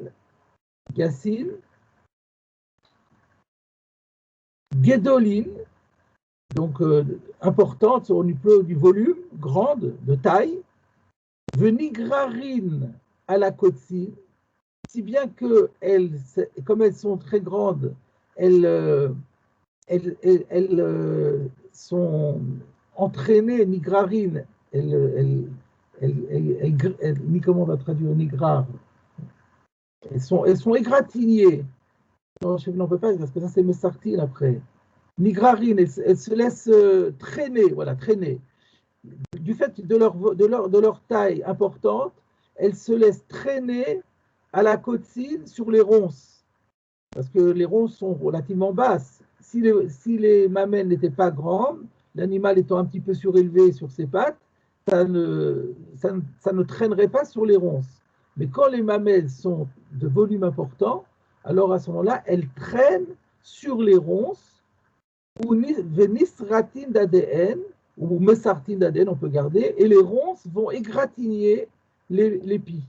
Gedolin, donc importante au niveau du volume, grande, de taille, Venigrarin à la Kotsin, si bien que comme elles sont très grandes, elles sont entraînées, nigrarines, comment on va traduire nigrar? Elles sont égratignées. Non, je n'en peux pas, parce que ça c'est Messartine après. Nigrarines, elles se laissent traîner, voilà, traîner. Du fait de leur taille importante, elles se laissent traîner à la cotine sur les ronces, parce que les ronces sont relativement basses. Si les mamelles n'étaient pas grandes, l'animal étant un petit peu surélevé sur ses pattes, ça ne traînerait pas sur les ronces. Mais quand les mamelles sont de volume important, alors à ce moment-là, elles traînent sur les ronces, ou venisratin d'ADN, ou mesartin d'ADN, on peut garder, et les ronces vont égratigner les pies.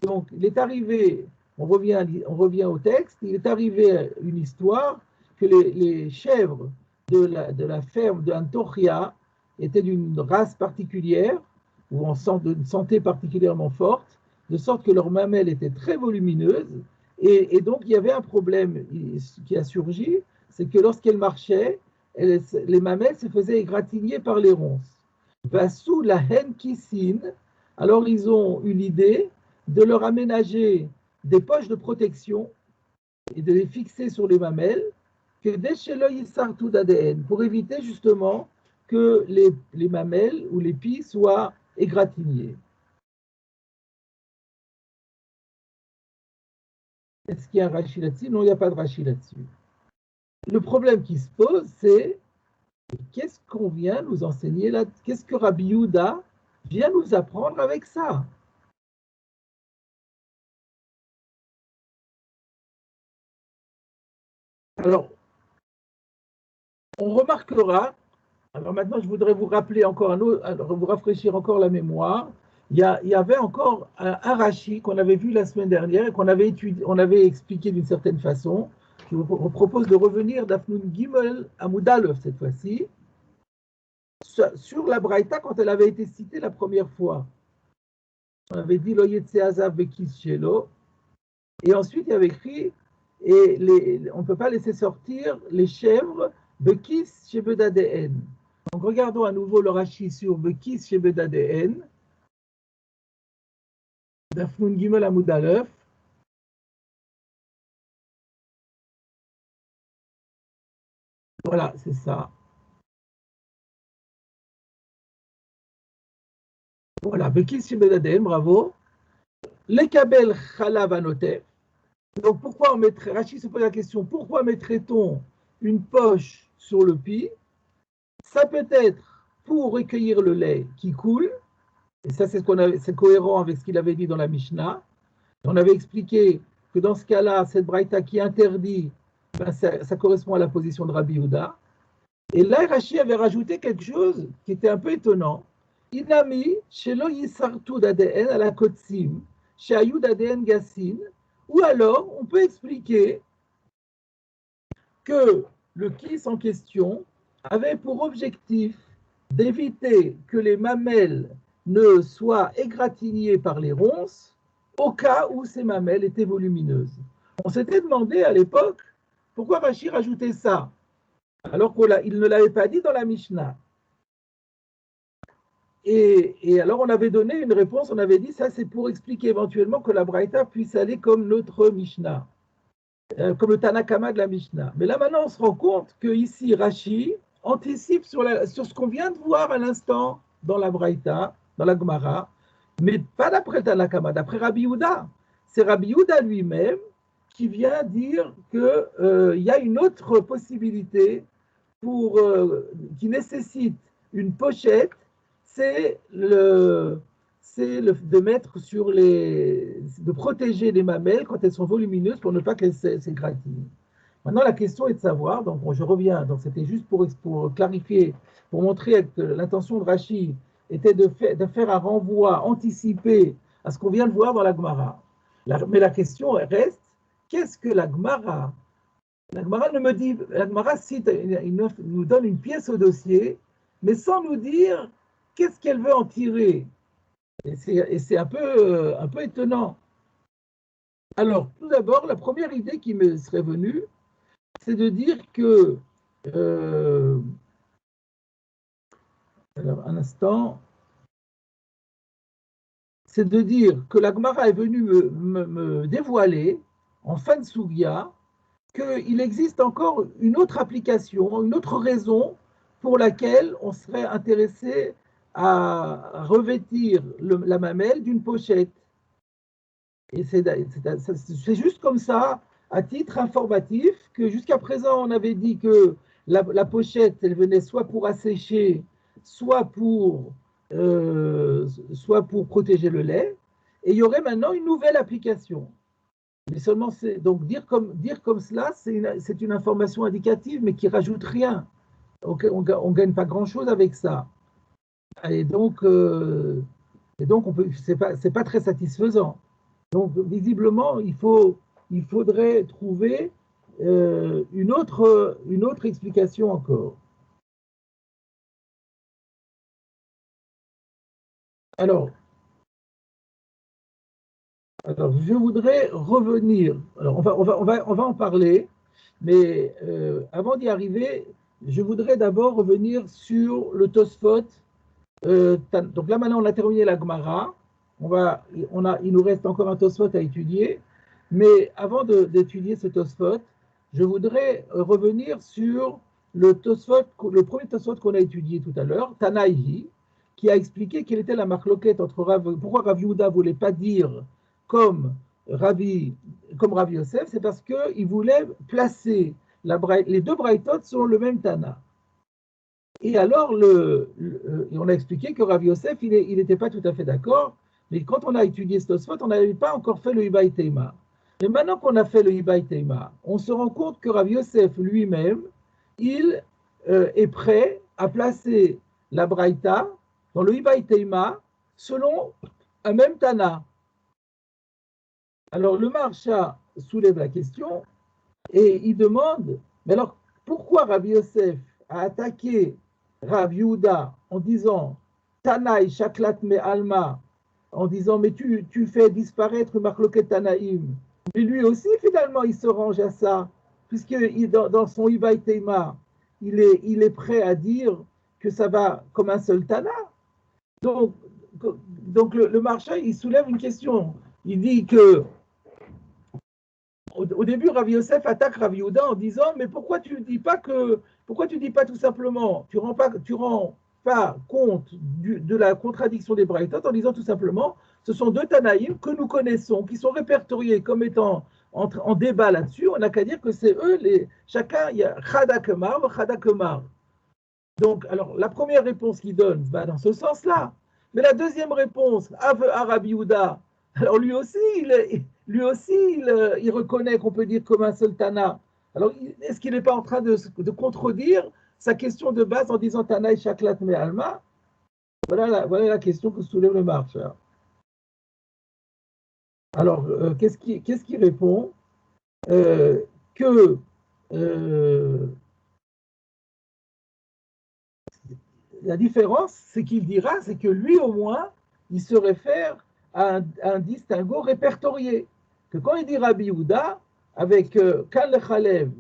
Donc, il est arrivé, on revient au texte, il est arrivé une histoire que les chèvres de la ferme de Antochia étaient d'une race particulière, ou d'une santé particulièrement forte, de sorte que leurs mamelles étaient très volumineuses, et donc il y avait un problème qui a surgi, c'est que lorsqu'elles marchaient, les mamelles se faisaient égratigner par les ronces. Vassou la hen kissine, alors ils ont eu l'idée de leur aménager des poches de protection et de les fixer sur les mamelles, que dès chez l'œil sartout d'ADN, pour éviter justement que les mamelles ou les pies soient égratignées. Est-ce qu'il y a un rachis là-dessus? Non, il n'y a pas de rachis là-dessus. Le problème qui se pose, c'est qu'est-ce qu'on vient nous enseigner là? Qu'est-ce que Rabbi Yehuda vient nous apprendre avec ça? Alors, on remarquera, alors maintenant je voudrais vous rappeler encore vous rafraîchir encore la mémoire. Il y avait encore un rachis qu'on avait vu la semaine dernière et qu'on avait étudié, on avait expliqué d'une certaine façon. Je vous propose de revenir d'Afnun Gimel à Moudalev cette fois-ci, sur la Braïta quand elle avait été citée la première fois. On avait dit Lo Yetse Azav Bekis Shelo, et ensuite il y avait écrit et on ne peut pas laisser sortir les chèvres Bekis Shebedadeen. Donc regardons à nouveau le rachis sur Bekis Shebedadeen, d'Afnun Gimel Amoud Aleph. Voilà, c'est ça. Voilà, Bekis Shebedadeen, bravo. Les Kabel Chalav Anotef. Donc pourquoi Rachid se pose la question, pourquoi mettrait-on une poche sur le pi? Ça peut être pour recueillir le lait qui coule, et ça c'est cohérent avec ce qu'il avait dit dans la Mishnah. On avait expliqué que dans ce cas-là, cette braïta qui interdit, ça correspond à la position de Rabbi Yehuda. Et là, Rachid avait rajouté quelque chose qui était un peu étonnant. Inami, shelo yisartu d'ADN à la kotsim, shayud d'ADN gassin, ou alors on peut expliquer que le kiss en question avait pour objectif d'éviter que les mamelles ne soient égratignées par les ronces au cas où ces mamelles étaient volumineuses. On s'était demandé à l'époque pourquoi Rachid rajoutait ça, alors qu'il ne l'avait pas dit dans la Mishnah. Et alors, on avait donné une réponse, on avait dit, ça c'est pour expliquer éventuellement que la Braïta puisse aller comme notre Mishnah, comme le Tanakama de la Mishnah. Mais là, maintenant, on se rend compte que ici, Rashi anticipe sur ce qu'on vient de voir à l'instant dans la Braïta, dans la Gemara, mais pas d'après le Tanakama, d'après Rabbi Yehuda. C'est Rabbi Yehuda lui-même qui vient dire qu'il y a une autre possibilité qui nécessite une pochette, c'est de mettre de protéger les mamelles quand elles sont volumineuses pour ne pas qu'elles s'égratignent. Maintenant, la question est de savoir, donc je reviens, donc c'était juste pour clarifier, pour montrer que l'intention de Rashi était de faire un renvoi anticipé à ce qu'on vient de voir dans la Gemara. Mais la question reste, qu'est-ce que la Gemara? La Gemara nous donne une pièce au dossier, mais sans nous dire qu'est-ce qu'elle veut en tirer. Et c'est un peu étonnant. Alors, tout d'abord, la première idée qui me serait venue, c'est de dire que, alors un instant, c'est de dire que la Gemara est venue me dévoiler, en fin de Sugya, qu'il existe encore une autre application, une autre raison pour laquelle on serait intéressé à revêtir la mamelle d'une pochette. Et c'est juste comme ça, à titre informatif, que jusqu'à présent, on avait dit que la pochette, elle venait soit pour assécher, soit pour protéger le lait. Et il y aurait maintenant une nouvelle application. Mais seulement, donc dire comme cela, c'est une information indicative, mais qui rajoute rien. On ne gagne pas grand-chose avec ça. Et donc c'est pas très satisfaisant. Donc, visiblement, il faudrait trouver une autre explication encore. Alors, je voudrais revenir. Alors, on va en parler, mais avant d'y arriver, je voudrais d'abord revenir sur le Tosfot. Donc là, maintenant, on a terminé la Gemara. Il nous reste encore un Tosfot à étudier. Mais avant d'étudier ce Tosfot, je voudrais revenir sur le premier Tosfot qu'on a étudié tout à l'heure, Tanaïhi, qui a expliqué quelle était la marloquette pourquoi Rav Yehuda ne voulait pas dire comme Ravi Yosef, c'est parce qu'il voulait placer les deux braïtot sur le même Tana. Et alors, on a expliqué que Rav Yosef, il n'était pas tout à fait d'accord, mais quand on a étudié ce Tosfot, on n'avait pas encore fait le Ibaï Teima. Mais maintenant qu'on a fait le Ibaï Teima, on se rend compte que Rav Yosef lui-même, il est prêt à placer la Braïta dans le Ibaï Teima selon un même Tana. Alors, le Maharsha soulève la question et il demande, mais alors, pourquoi Rav Yosef a attaqué Rav Yehuda en disant Tanaï Shaklat Me Alma, en disant mais tu fais disparaître Marloket Tanaïm. Mais lui aussi, finalement, il se range à ça, puisque dans son Ibaï Teima, il est prêt à dire que ça va comme un seul Tana. Donc le Maharsha, il soulève une question. Il dit que au début, Rav Yosef attaque Rav Yehuda en disant mais pourquoi tu dis pas tout simplement, tu rends pas compte de la contradiction des Braïtot en disant tout simplement ce sont deux Tanaïm que nous connaissons, qui sont répertoriés comme étant en débat là-dessus. On n'a qu'à dire que c'est eux, chacun, il y a Chada Kemar, Chada Kemar. Donc, alors, la première réponse qu'il donne va dans ce sens-là. Mais la deuxième réponse, à Rav Yehuda, alors lui aussi, il reconnaît qu'on peut dire comme un seul Tana. Alors, est-ce qu'il n'est pas en train de contredire sa question de base en disant Tana et Shaklat Me Alma? Voilà la question que soulève le Maharsha. Alors, qu'est-ce qu'il répond? La différence, c'est qu'il dira, c'est que lui au moins, il se réfère à un distinguo répertorié. Que quand il dit Rabbi Yehuda, avec Kan le Chalev,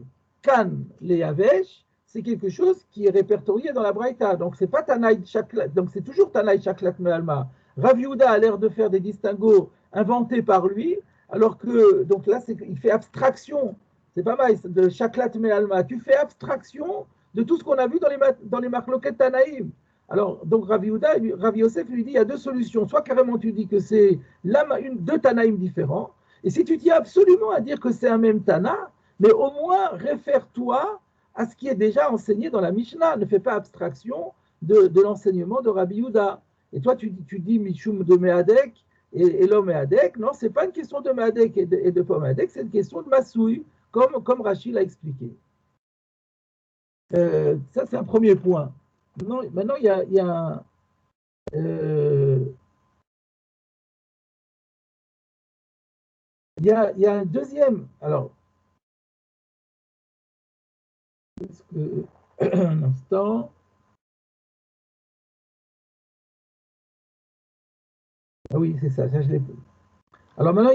Kan le Yavesh, c'est quelque chose qui est répertorié dans la Braïta. Donc, c'est pas Tanaï Shaklat, donc c'est toujours Tanaï Shaklat Me'alma. Rav Yehuda a l'air de faire des distinguos inventés par lui, alors que, donc là, il fait abstraction, c'est pas mal, de Shaklat Me'alma. Tu fais abstraction de tout ce qu'on a vu dans les marloquettes Tanaïm. Alors, donc Rav Yosef lui dit, il y a deux solutions. Soit carrément tu dis que c'est deux Tanaïm différents, et si tu tiens absolument à dire que c'est un même Tana, mais au moins réfère-toi à ce qui est déjà enseigné dans la Mishnah. Ne fais pas abstraction de l'enseignement de Rabbi Yehuda. Et toi, tu dis Mishum de Meadek et l'homme Meadek. Non, ce n'est pas une question de Meadek et de Pomadek, c'est une question de Masouï, comme Rachid l'a expliqué. Ça, c'est un premier point. Maintenant il y a un deuxième. Alors, un instant. Ah oui, c'est ça, je l'ai. Alors maintenant,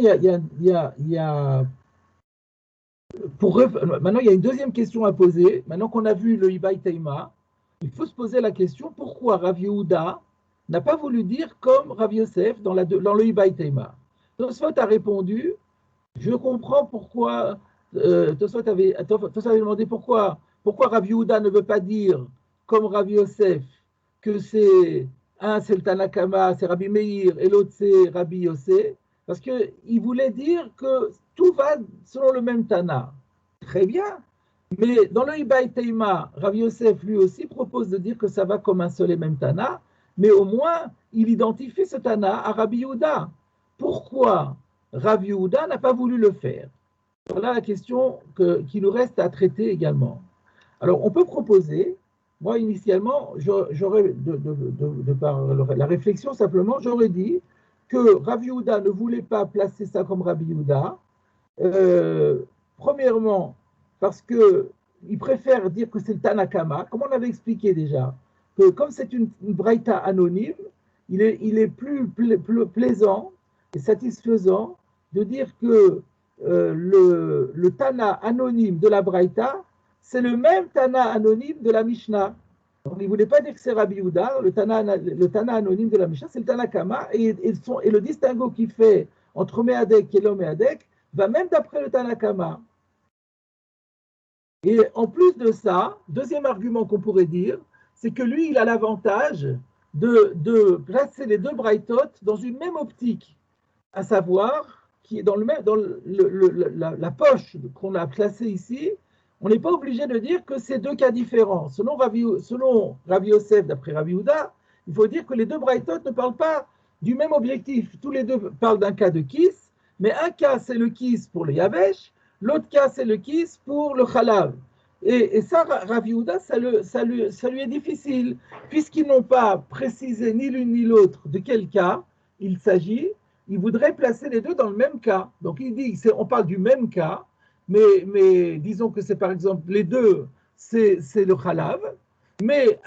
maintenant, il y a une deuxième question à poser. Maintenant qu'on a vu le Ibaï Teima, il faut se poser la question pourquoi Rav Yehuda n'a pas voulu dire comme Rav Yosef dans le Ibaï Teima. Tosfot a répondu, je comprends pourquoi. Tosfot avait demandé pourquoi Rav Yehuda ne veut pas dire comme Rav Yosef que c'est le Tanakama, c'est Rabbi Meir, et l'autre c'est Rabbi Yossé, parce qu'il voulait dire que tout va selon le même Tana. Très bien, mais dans le Ibaï Teima, Rabbi Yosef lui aussi propose de dire que ça va comme un seul et même Tana, mais au moins il identifie ce Tana à Rabbi Yehuda. Pourquoi Rabbi Yehuda n'a pas voulu le faire? Voilà la question qui nous reste à traiter également. Alors on peut proposer. Moi, initialement, j'aurais, de par la réflexion, simplement, j'aurais dit que Rav Yehuda ne voulait pas placer ça comme Rabbi Yehuda. Premièrement, parce qu'il préfère dire que c'est le Tanakama, comme on avait expliqué déjà, que comme c'est une braïta anonyme, il est plus plaisant et satisfaisant de dire que le Tana anonyme de la braïta, c'est le même Tana anonyme de la Mishnah. Donc, il ne voulait pas dire que c'est Rabbi Yehuda, le Tana anonyme de la Mishnah, c'est le Tanakama, et le distinguo qu'il fait entre Meadek et l'homme Meadek va même d'après le Tanakama. Et en plus de ça, deuxième argument qu'on pourrait dire, c'est que lui, il a l'avantage de placer les deux braïtot dans une même optique, à savoir qui est dans la poche qu'on a placée ici. On n'est pas obligé de dire que c'est deux cas différents. Selon Ravi Yosef, d'après Ravi Yehuda, il faut dire que les deux braïtot ne parlent pas du même objectif. Tous les deux parlent d'un cas de kiss, mais un cas c'est le kiss pour le yavesh, l'autre cas c'est le kiss pour le chalav. Et ça, Ravi Yehuda, ça lui est difficile, puisqu'ils n'ont pas précisé ni l'une ni l'autre de quel cas il s'agit. Il voudrait placer les deux dans le même cas. Donc il dit, on parle du même cas, mais disons que c'est par exemple les deux, c'est le khalav, mais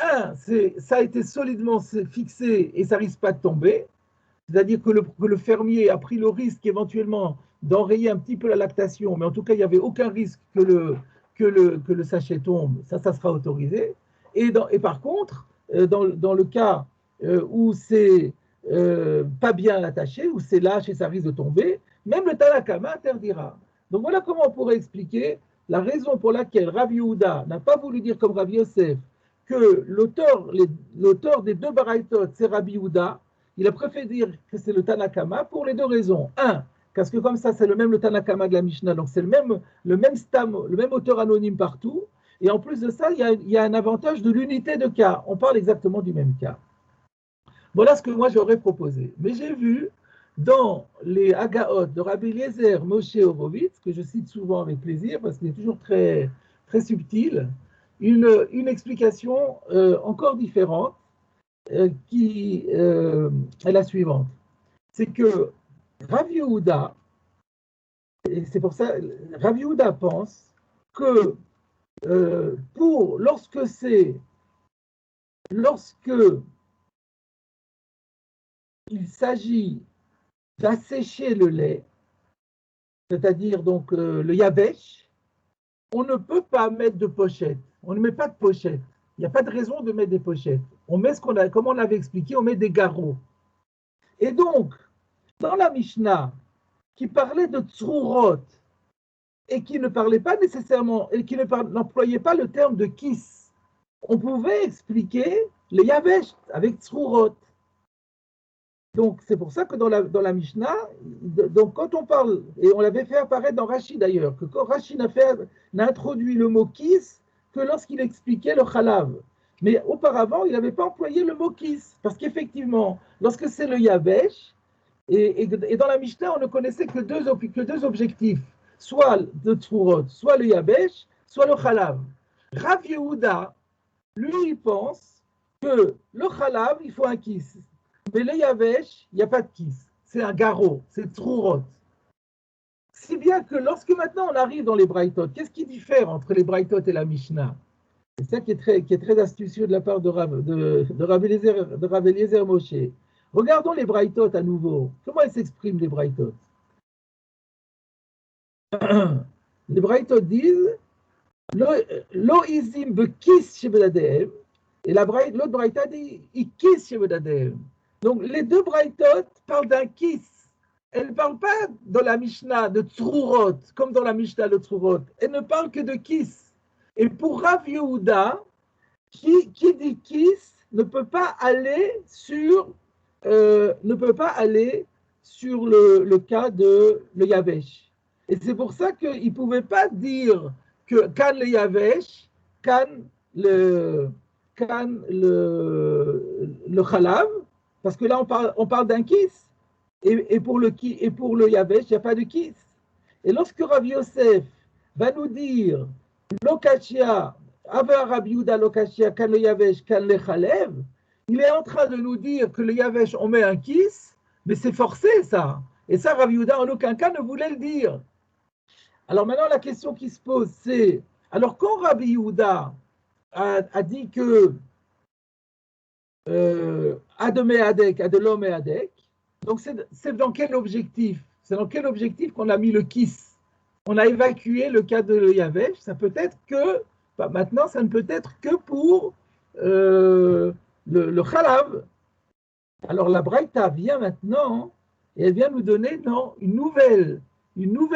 ça a été solidement fixé et ça risque pas de tomber. C'est-à-dire que le fermier a pris le risque éventuellement d'enrayer un petit peu la lactation, mais en tout cas, il n'y avait aucun risque que le sachet tombe. Ça sera autorisé. Et par contre, dans le cas où c'est pas bien attaché, où c'est lâche et ça risque de tomber, même le Tanakama interdira. Donc voilà comment on pourrait expliquer la raison pour laquelle Rav Yehuda n'a pas voulu dire comme Rav Yosef que l'auteur des deux baraïtot, c'est Rabbi Yehuda. Il a préféré dire que c'est le Tanakama pour les deux raisons. Un, parce que comme ça, c'est le Tanakama de la Mishnah, donc c'est le même stam, le même auteur anonyme partout. Et en plus de ça, il y a un avantage de l'unité de cas. On parle exactement du même cas. Voilà ce que moi j'aurais proposé. Mais j'ai vu dans les Hagaot de Rabbi Eliezer Moshe Horowitz, que je cite souvent avec plaisir parce qu'il est toujours très, très subtil, une explication encore différente qui est la suivante. C'est que Rav Yehuda, et c'est pour ça, Rav Yehuda pense que lorsque il s'agit d'assécher le lait, c'est-à-dire donc le yavesh, on ne peut pas mettre de pochette. on ne met pas de pochette. Il n'y a pas de raison de mettre des pochettes. On met comme on l'avait expliqué, on met des garrots. Et donc, dans la Mishnah, qui parlait de tzrurot, et qui ne parlait pas nécessairement, et qui n'employait pas le terme de kiss, on pouvait expliquer le yavesh avec tzrurot. Donc, c'est pour ça que dans la Mishnah, donc quand on parle, et on l'avait fait apparaître dans Rashi d'ailleurs, que quand Rashi n'a introduit le mot kiss que lorsqu'il expliquait le chalav. Mais auparavant, il n'avait pas employé le mot kiss, parce qu'effectivement, lorsque c'est le yavesh, et dans la Mishnah, on ne connaissait que deux objectifs, soit le tzrurot, soit le yavesh, soit le chalav. Rav Yehuda, lui, il pense que le chalav, il faut un kiss. Mais le yavesh, il n'y a pas de kiss. C'est un garrot, c'est tzrurot. Si bien que lorsque maintenant on arrive dans les braïtot, qu'est-ce qui diffère entre les braïtot et la Mishnah? C'est ça qui est très astucieux de la part de Rav Eliezer Moshe. Regardons les braïtot à nouveau. Comment ils s'expriment, les braïtot? Les braïtot disent Lo izim bekis shebedadehem. Et l'autre braïta dit ikis shebedadehem. Donc, les deux braïtot parlent d'un kiss. Elles ne parlent pas dans la Mishnah de tzrurot, comme dans la Mishnah de tzrurot. Elles ne parlent que de kiss. Et pour Rav Yehuda, qui dit kiss ne peut pas aller sur, le cas de le yavesh. Et c'est pour ça qu'il ne pouvait pas dire que kan le yavesh, kan le chalav, parce que là, on parle d'un kiss. Et pour le yavesh, il n'y a pas de kiss. Et lorsque Rav Yosef va nous dire Lokashia, Ava Rav Yehuda Lokashia, kan le yavesh, kan le chalev, il est en train de nous dire que le yavesh, on met un kiss, mais c'est forcé ça. Et ça, Rav Yehuda, en aucun cas, ne voulait le dire. Alors maintenant, la question qui se pose, c'est alors quand Rav Yehuda a dit que Ademe Adek, Adelom et Adek. Donc, c'est dans quel objectif? C'est dans quel objectif qu'on a mis le kiss? On a évacué le cas de Yavesh. Ça peut être que, maintenant, ça ne peut être que pour le chalav. Alors, la Braïta vient maintenant et elle vient nous donner une nouvelle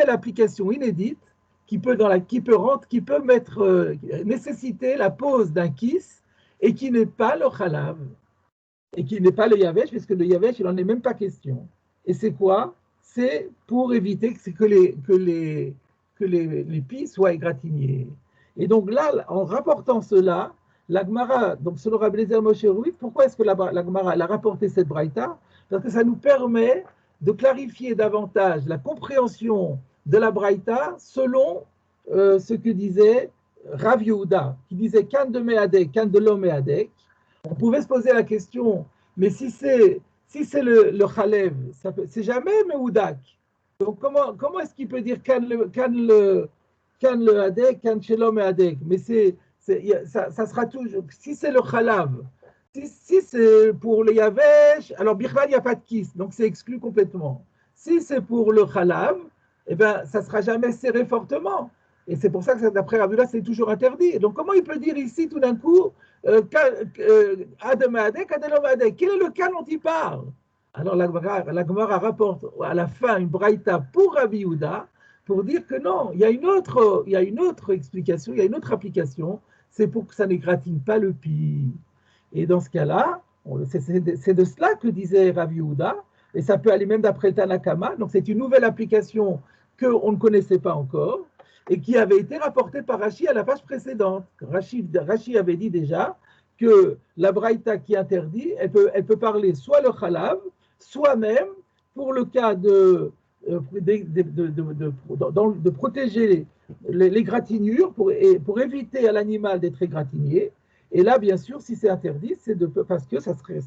application inédite qui peut nécessiter la pose d'un kiss et qui n'est pas le chalav, et qui n'est pas le yavesh, parce que le yavesh, il n'en est même pas question. Et c'est quoi? C'est pour éviter que les pis soient égratignés. Et donc là, en rapportant cela, la Gemara, donc selon Rabbi Eliezer Moshe Horowitz, pourquoi est-ce que la Gemara a rapporté cette braïta? Parce que ça nous permet de clarifier davantage la compréhension de la braïta selon ce que disait Rav Yehuda, qui disait kan de meadek, kan de lo meadek. On pouvait se poser la question, mais si c'est le chalev, c'est jamais meudak. Donc comment est-ce qu'il peut dire kan le adek, kan shelo meadek? Mais ça sera toujours, si c'est le chalav, si c'est pour le yavesh, alors bichlal, il n'y a pas de kiss, donc c'est exclu complètement. Si c'est pour le chalav, eh bien, ça ne sera jamais serré fortement. Et c'est pour ça que d'après Rabbi, c'est toujours interdit. Donc, comment il peut dire ici, tout d'un coup, Adem Adek, Adelom Adek? Quel est le cas dont il parle? Alors, la Gemara rapporte à la fin une braïta pour Rabbi Yehuda pour dire que non, il y a une autre explication, il y a une autre application, c'est pour que ça n'égratigne pas le pi. Et dans ce cas-là, c'est de cela que disait Rabbi Yehuda, et ça peut aller même d'après le Tanakama. Donc, c'est une nouvelle application qu'on ne connaissait pas encore, et qui avait été rapportée par Rashi à la page précédente. Rashi avait dit déjà que la braïta qui interdit, elle peut parler soit le chalav, soit même pour le cas de protéger l'égratignure, pour éviter à l'animal d'être égratigné. Et là, bien sûr, si c'est interdit, parce que ça serait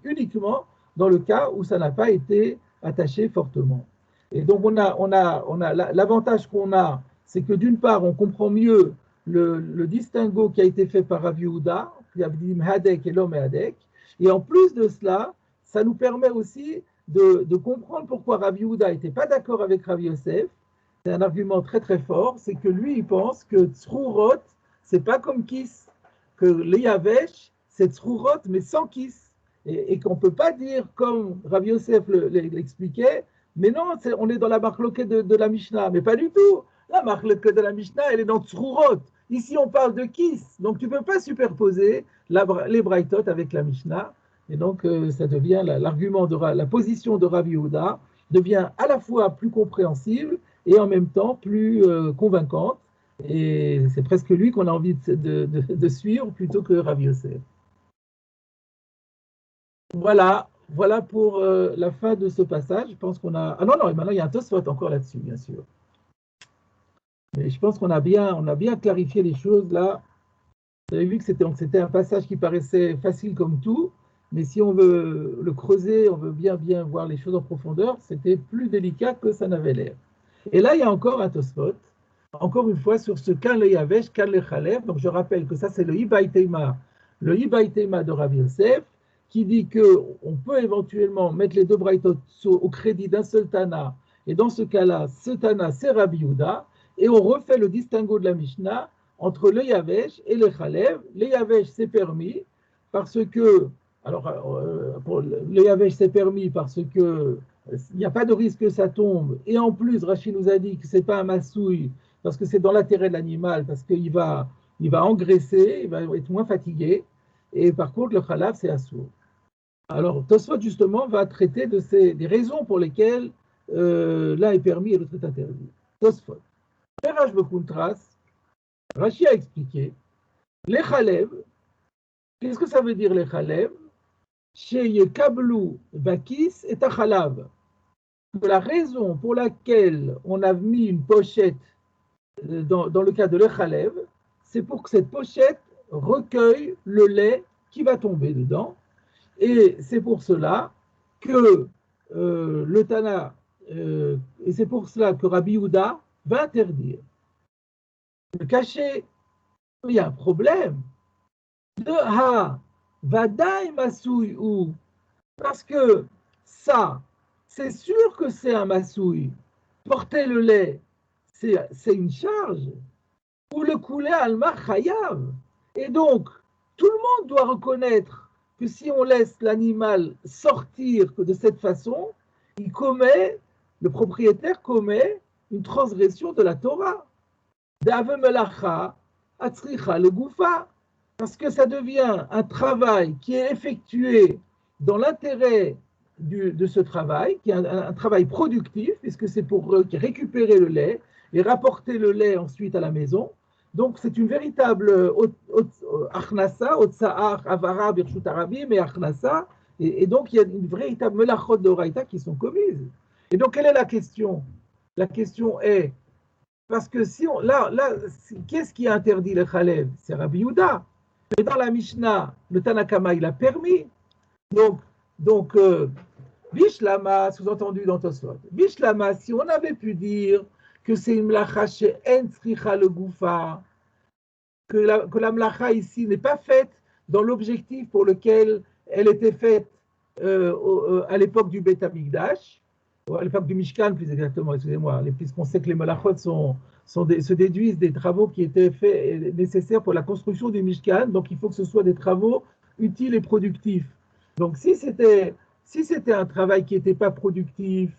uniquement dans le cas où ça n'a pas été attaché fortement. Et donc, on a l'avantage qu'on a, c'est que d'une part, on comprend mieux le distinguo qui a été fait par Rav Yehuda, qui a dit Hadek et l'homme Hadek. Et en plus de cela, ça nous permet aussi de comprendre pourquoi Rav Yehuda n'était pas d'accord avec Rav Yosef. C'est un argument très très fort, c'est que lui, il pense que Tzrurot, c'est pas comme kiss, que le yavesh, c'est tzrourot, mais sans kiss. Et qu'on ne peut pas dire, comme Rav Yosef l'expliquait, mais non, on est dans la marloquette de la Mishnah, mais pas du tout. La marloquette de la Mishnah, elle est dans tzrourot. Ici, on parle de kiss, donc tu ne peux pas superposer les braïtot avec la Mishnah. Et donc, ça devient l'argument la position de Rav Yehuda devient à la fois plus compréhensible et en même temps plus convaincante. Et c'est presque lui qu'on a envie de suivre plutôt que Rav Yosef. Voilà pour la fin de ce passage. Je pense qu'on a... Ah non, maintenant il y a un Tosfot encore là-dessus, bien sûr. Mais je pense qu'on a bien clarifié les choses là. Vous avez vu que c'était un passage qui paraissait facile comme tout, mais si on veut le creuser, on veut bien voir les choses en profondeur, c'était plus délicat que ça n'avait l'air. Et là, il y a encore un Tosfot, encore une fois sur ce Kan le Yavesh, Kan le Chalev. Donc je rappelle que ça c'est le Ibaï Teima de Rav Yosef, qui dit qu'on peut éventuellement mettre les deux braïtot au crédit d'un seul Tana, et dans ce cas-là, ce Tana c'est Rabbi Yehuda, et on refait le distinguo de la Mishnah entre le Yavesh et le Chalev. Le Yavesh c'est permis parce que, le Yavesh c'est permis parce que il n'y a pas de risque que ça tombe, et en plus Rachid nous a dit que c'est pas un massouille parce que c'est dans l'intérêt de l'animal, parce qu'il va engraisser, il va être moins fatigué, et par contre le Chalav c'est assourd. Alors, Tosfot, justement, va traiter des raisons pour lesquelles l'un est permis et l'autre est interdit. Tosfot. Perash Bekuntras, Rashi a expliqué, les Chalev, qu'est-ce que ça veut dire les Chalev? Chez Yekablu Bakis et Chalav. La raison pour laquelle on a mis une pochette dans le cas de l'Echalev, c'est pour que cette pochette recueille le lait qui va tomber dedans. Et c'est pour cela que le Tana, et c'est pour cela que Rabbi Yehuda va interdire. Le cachet, il y a un problème. De ha, vadai masouy ou, parce que ça, c'est sûr que c'est un masouy. Porter le lait, c'est une charge. Ou le couler alma chayav. Et donc, tout le monde doit reconnaître que si on laisse l'animal sortir de cette façon, le propriétaire commet une transgression de la Torah. D'ave melacha, atzricha le goufa. Parce que ça devient un travail qui est effectué dans l'intérêt de ce travail, qui est un travail productif, puisque c'est pour récupérer le lait et rapporter le lait ensuite à la maison. Donc c'est une véritable achnasa, otsa'ar, avara, birshut arabim et achnasa, et donc il y a une véritable melachot d'oraita qui sont commises. Et donc quelle est la question? La question est, parce que si on, là, qu'est-ce qui a interdit le chalev? C'est Rabbi Yehuda. Mais dans la Mishnah, le Tanakama, il a permis. Donc Bishlama, sous-entendu dans Tosfot, Bishlama, si on avait pu dire que c'est une mlacha chez En Tzricha le Goufa, que la mlacha ici n'est pas faite dans l'objectif pour lequel elle était faite à l'époque du Beth Amikdash, ou à l'époque du Mishkan plus exactement, excusez-moi, puisqu'on sait que les malachot se déduisent des travaux qui étaient faits nécessaires pour la construction du Mishkan, donc il faut que ce soit des travaux utiles et productifs. Donc si c'était un travail qui n'était pas productif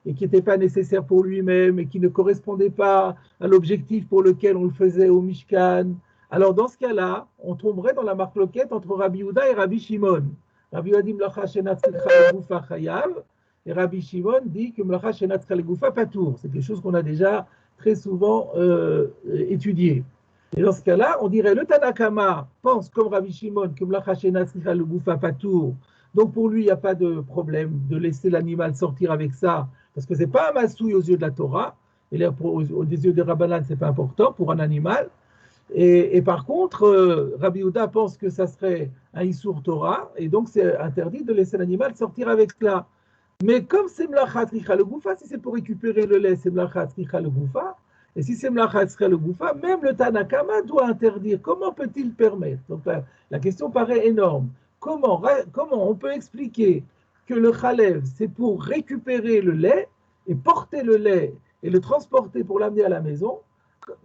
et qui n'était pas nécessaire pour lui-même et qui ne correspondait pas à l'objectif pour lequel on le faisait au Mishkan, alors dans ce cas-là, on tomberait dans la marloquette entre Rabbi Yehuda et Rabbi Shimon. Rabbi Yehuda dit Mlacha shenat tzricha legoufa chayav, et Rabbi Shimon dit que Mlacha shenat tzricha legoufa patour. C'est quelque chose qu'on a déjà très souvent étudié. Et dans ce cas-là, on dirait le Tanakama pense comme Rabbi Shimon que Mlacha shenat tzricha legoufa patour. Donc pour lui, il n'y a pas de problème de laisser l'animal sortir avec ça, parce que ce n'est pas un massouille aux yeux de la Torah, et là, aux yeux des Rabbanan, ce n'est pas important pour un animal. Et par contre, Rabbi Yehuda pense que ça serait un Issour Torah, et donc c'est interdit de laisser l'animal sortir avec cela. Mais comme c'est Mlacha Tzricha le Goufa, si c'est pour récupérer le lait, c'est Mlacha Tzricha le Goufa, et si c'est Mlacha Tzricha le Goufa, même le Tanakama doit interdire. Comment peut-il permettre? Donc la question paraît énorme. Comment on peut expliquer que le Chalev, c'est pour récupérer le lait et porter le lait et le transporter pour l'amener à la maison,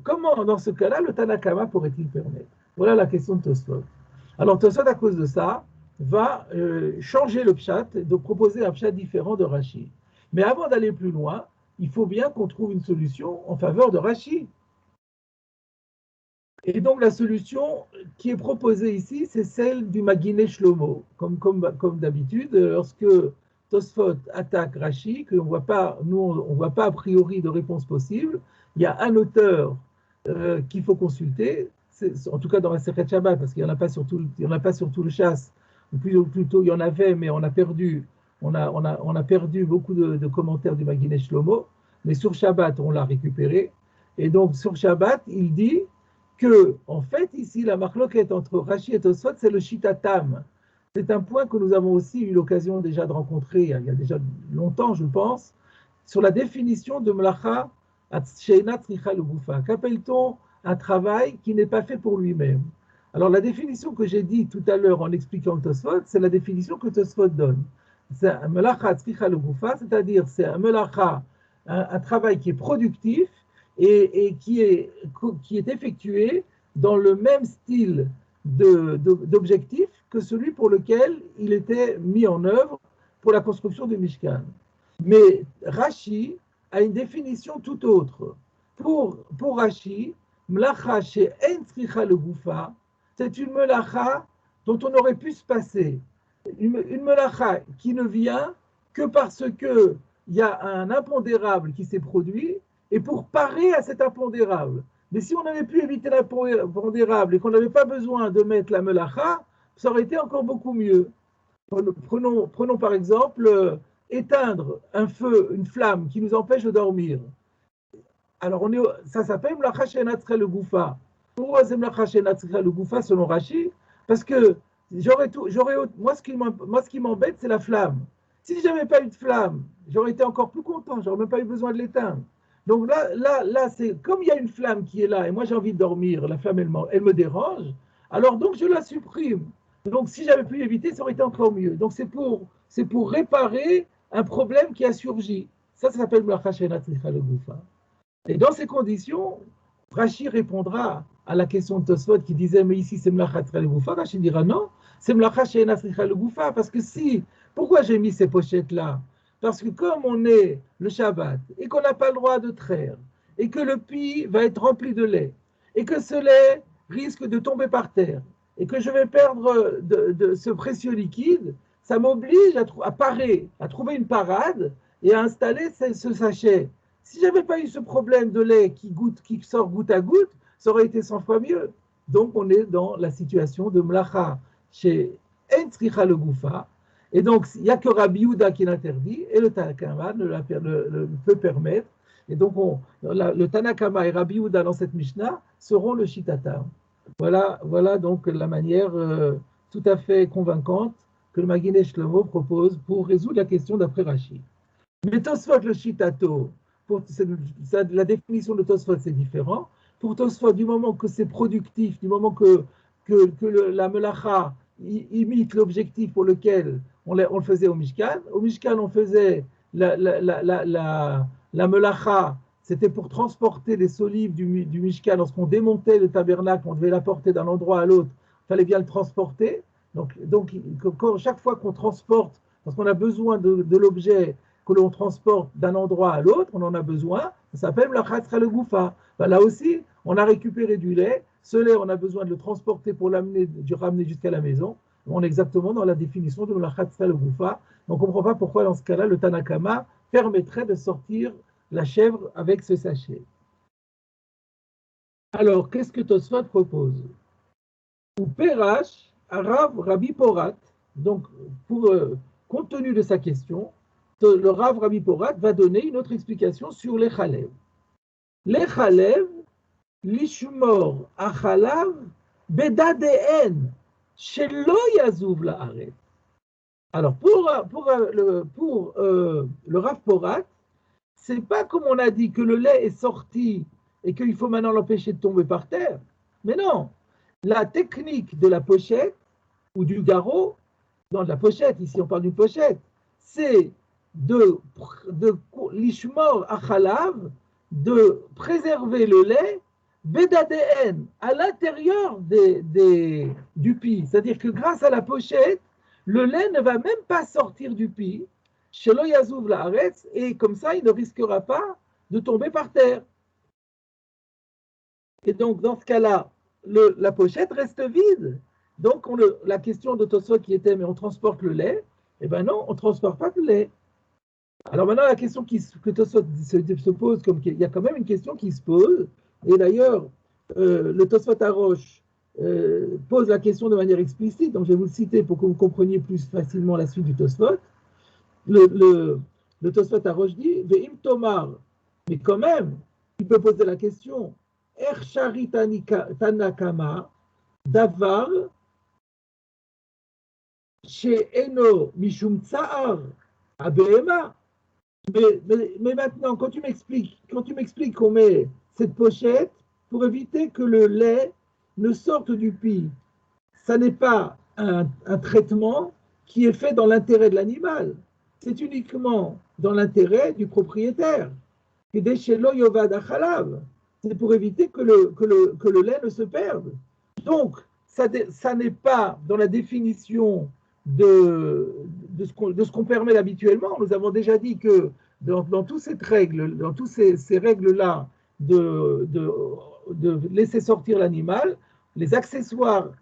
comment, dans ce cas-là, le Tanakama pourrait-il permettre? Voilà la question de Tosfot. Alors Tosfot, à cause de ça, va changer le pshat, de proposer un pshat différent de Rashi. Mais avant d'aller plus loin, il faut bien qu'on trouve une solution en faveur de Rashi. Et donc la solution qui est proposée ici, c'est celle du Maginé Shlomo. Comme d'habitude, lorsque Tosfot attaque Rashi, que nous on voit pas a priori de réponse possible, il y a un auteur qu'il faut consulter, en tout cas dans la Sechet Shabbat, parce qu'il n'y en a pas sur tout le chasse, ou plutôt il y en avait, mais on a perdu beaucoup de commentaires du Maginé Shlomo, mais sur Shabbat, on l'a récupéré. Et donc sur Shabbat, il dit que, en fait, ici, la marloquette entre Rashi et Tosfot, c'est le Shitatam. C'est un point que nous avons aussi eu l'occasion déjà de rencontrer il y a déjà longtemps, je pense, sur la définition de Mlacha Sheina Tzricha Lugufa. Qu'appelle-t-on un travail qui n'est pas fait pour lui-même? Alors, la définition que j'ai dit tout à l'heure en expliquant le Tosfot, c'est la définition que Tosfot donne. C'est un Mlacha Tzricha Lugufa, c'est-à-dire c'est un Mlacha, un travail qui est productif, et qui est effectué dans le même style d'objectif que celui pour lequel il était mis en œuvre pour la construction du Mishkan. Mais Rashi a une définition tout autre. Pour Rashi, Mlacha she'en tzricha legufa, c'est une melacha dont on aurait pu se passer. Une melacha qui ne vient que parce qu'il y a un impondérable qui s'est produit, et pour parer à cet impondérable. Mais si on avait pu éviter l'impondérable et qu'on n'avait pas besoin de mettre la melacha, ça aurait été encore beaucoup mieux. Prenons par exemple éteindre un feu, une flamme qui nous empêche de dormir. Alors ça s'appelle melacha she'ena tzricha legufa. Pourquoi c'est melacha she'ena tzricha legufa selon Rashi? Parce que moi ce qui m'embête, c'est la flamme. Si j'avais pas eu de flamme, j'aurais été encore plus content, j'aurais même pas eu besoin de l'éteindre. Donc là, c'est comme il y a une flamme qui est là et moi j'ai envie de dormir, la flamme elle me dérange, alors donc je la supprime. Donc si j'avais pu l'éviter, ça aurait été encore mieux. Donc c'est pour réparer un problème qui a surgi. Ça s'appelle melacha she'ena tzricha legufa. Et dans ces conditions, Rashi répondra à la question de Tosfot qui disait mais ici c'est melacha tzricha legufa. Rashi dira non, c'est melacha she'ena tzricha legufa parce que pourquoi j'ai mis ces pochettes là? Parce que comme on est le Shabbat et qu'on n'a pas le droit de traire et que le puits va être rempli de lait et que ce lait risque de tomber par terre et que je vais perdre de ce précieux liquide, ça m'oblige à parer, à trouver une parade et à installer ce sachet. Si je n'avais pas eu ce problème de lait qui sort goutte à goutte, ça aurait été 100 fois mieux. Donc on est dans la situation de Mlacha chez En Tzricha legufa. Et donc, il n'y a que Rabbi Yehuda qui l'interdit, et le Tanakama le peut permettre. Et donc, le Tanakama et Rabbi Yehuda dans cette Mishnah seront le Shitatam. Voilà donc la manière tout à fait convaincante que le Maginé Shlomo propose pour résoudre la question d'après Rashi. Mais Tosfot, le Shitato, la définition de Tosfot, c'est différent. Pour Tosfot, du moment que c'est productif, du moment que la melacha imite l'objectif pour lequel on le faisait au Mishkan. Au Mishkan, on faisait la melacha, c'était pour transporter les solives du Mishkan. Lorsqu'on démontait le tabernacle, on devait l'apporter d'un endroit à l'autre, il fallait bien le transporter. Donc chaque fois qu'on transporte, parce qu'on a besoin de l'objet que l'on transporte d'un endroit à l'autre, on en a besoin, ça s'appelle la tzricha legufa. Là aussi, on a récupéré du lait. Ce lait, on a besoin de le transporter pour ramener jusqu'à la maison. On est exactement dans la définition de la tzricha legufa. On ne comprend pas pourquoi, dans ce cas-là, le Tanakama permettrait de sortir la chèvre avec ce sachet. Alors, qu'est-ce que Tosfot propose? Ou Perash, Rav Rabbi Porat. Donc, compte tenu de sa question, le Rav Rabbi Porat va donner une autre explication sur les chalev. Les chalev, lishmor achalav bedadeen shelo yazuv laaret. Alors pour le Rav Porat, c'est pas comme on a dit que le lait est sorti et qu'il faut maintenant l'empêcher de tomber par terre. Mais non, la technique de la pochette ou du garrot, dans la pochette, ici on parle d'une pochette, c'est l'ishmor achalav, de préserver le lait Vedadeen, à l'intérieur du pi. C'est-à-dire que grâce à la pochette, le lait ne va même pas sortir du pi, Shelo Yazouv Laaretz, et comme ça, il ne risquera pas de tomber par terre. Et donc, dans ce cas-là, la pochette reste vide. Donc, la question de Tosfot qui était, mais on transporte le lait, eh bien non, on ne transporte pas le lait. Alors maintenant, la question que Tosfot se pose, il y a quand même une question qui se pose, et d'ailleurs, le Tosfot Arosh pose la question de manière explicite, donc je vais vous le citer pour que vous compreniez plus facilement la suite du Tosfot. Le Tosfot Arosh dit, Ve'im Tomar, mais quand même, il peut poser la question, Ershari Tanakama, Davar, chez Eno Mishum Tsa'ar, Abema. Mais maintenant, quand tu m'expliques qu'on met cette pochette pour éviter que le lait ne sorte du pi, ça n'est pas un traitement qui est fait dans l'intérêt de l'animal. C'est uniquement dans l'intérêt du propriétaire. C'est pour éviter que le lait ne se perde. Donc, ça n'est pas dans la définition de ce qu'on permet habituellement. Nous avons déjà dit que dans toutes ces règles, dans toutes ces règles-là de laisser sortir l'animal, les accessoires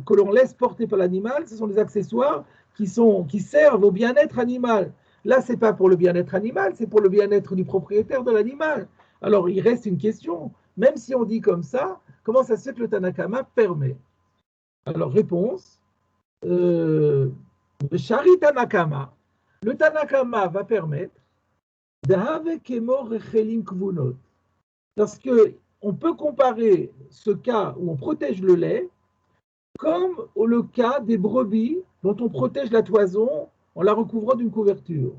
que l'on laisse porter par l'animal, ce sont des accessoires qui servent au bien-être animal. Là, ce n'est pas pour le bien-être animal, c'est pour le bien-être du propriétaire de l'animal. Alors, il reste une question, même si on dit comme ça, comment ça se fait que le Tanakama permet? Alors, réponse, le Shari Tanakama, le Tanakama va permettre parce qu'on peut comparer ce cas où on protège le lait comme le cas des brebis dont on protège la toison en la recouvrant d'une couverture.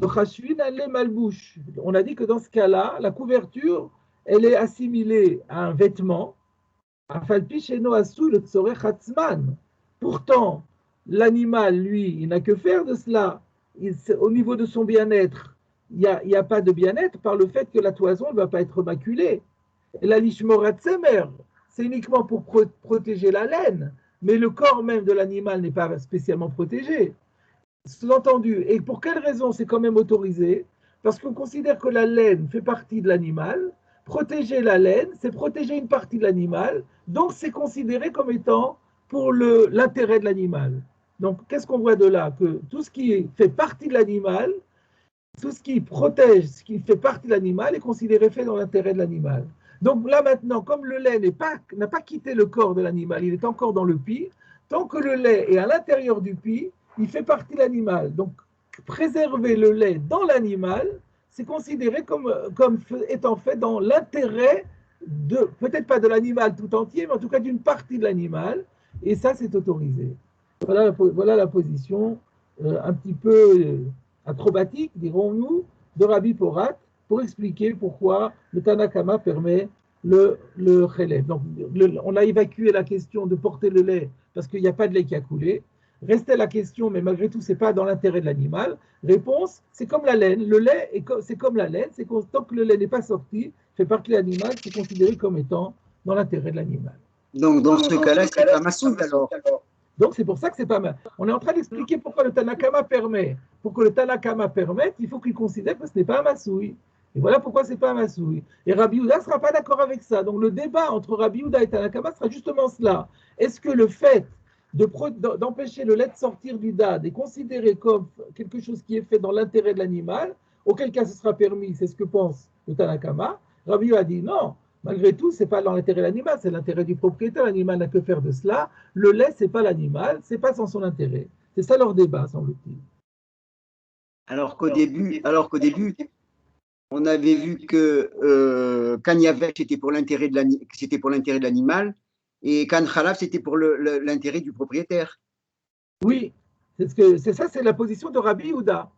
On a dit que dans ce cas-là, la couverture, elle est assimilée à un vêtement. Pourtant, l'animal, lui, il n'a que faire de cela. Au niveau de son bien-être, il n'y a pas de bien-être par le fait que la toison ne va pas être maculée. Et la lishmorat semer, c'est uniquement pour protéger la laine, mais le corps même de l'animal n'est pas spécialement protégé. Sous-entendu, et pour quelle raison c'est quand même autorisé? Parce qu'on considère que la laine fait partie de l'animal. Protéger la laine, c'est protéger une partie de l'animal, donc c'est considéré comme étant pour l'intérêt de l'animal. Donc, qu'est-ce qu'on voit de là? Que tout ce qui fait partie de l'animal, tout ce qui protège, ce qui fait partie de l'animal est considéré fait dans l'intérêt de l'animal. Donc là maintenant, comme le lait n'a pas quitté le corps de l'animal, il est encore dans le pi, tant que le lait est à l'intérieur du pi, il fait partie de l'animal. Donc, préserver le lait dans l'animal, c'est considéré comme étant fait dans l'intérêt peut-être pas de l'animal tout entier, mais en tout cas d'une partie de l'animal, et ça, c'est autorisé. Voilà la position un petit peu acrobatique, dirons-nous, de Rabbi Porat, pour expliquer pourquoi le Tanakama permet le chélèv. Donc, on a évacué la question de porter le lait parce qu'il n'y a pas de lait qui a coulé. Restait la question, mais malgré tout, ce n'est pas dans l'intérêt de l'animal. Réponse, c'est comme la laine. Le lait, c'est comme la laine. C'est tant que le lait n'est pas sorti, fait partie de l'animal, c'est considéré comme étant dans l'intérêt de l'animal. Donc, dans ce cas-là, c'est pas Massoud alors. Donc, c'est pour ça que c'est pas mal. On est en train d'expliquer pourquoi le Tanakama permet. Pour que le Tanakama permette, il faut qu'il considère que ce n'est pas un Massoui. Et voilà pourquoi ce n'est pas un Massoui. Et Rabbi Yehuda ne sera pas d'accord avec ça. Donc, le débat entre Rabbi Yehuda et Tanakama sera justement cela. Est-ce que le fait d'empêcher le lait de sortir du dad est considéré comme quelque chose qui est fait dans l'intérêt de l'animal, auquel cas ce sera permis, c'est ce que pense le Tanakama. Rabbi Yehuda a dit non. Malgré tout, ce n'est pas dans l'intérêt de l'animal, c'est l'intérêt du propriétaire. L'animal n'a que faire de cela. Le lait, ce n'est pas l'animal, ce n'est pas sans son intérêt. C'est ça leur débat, semble-t-il. Alors qu'au début, on avait vu que Kanyavesh c'était pour l'intérêt de l'animal et Kan Khalaf c'était pour l'intérêt du propriétaire. Oui, c'est la position de Rabbi Yehuda.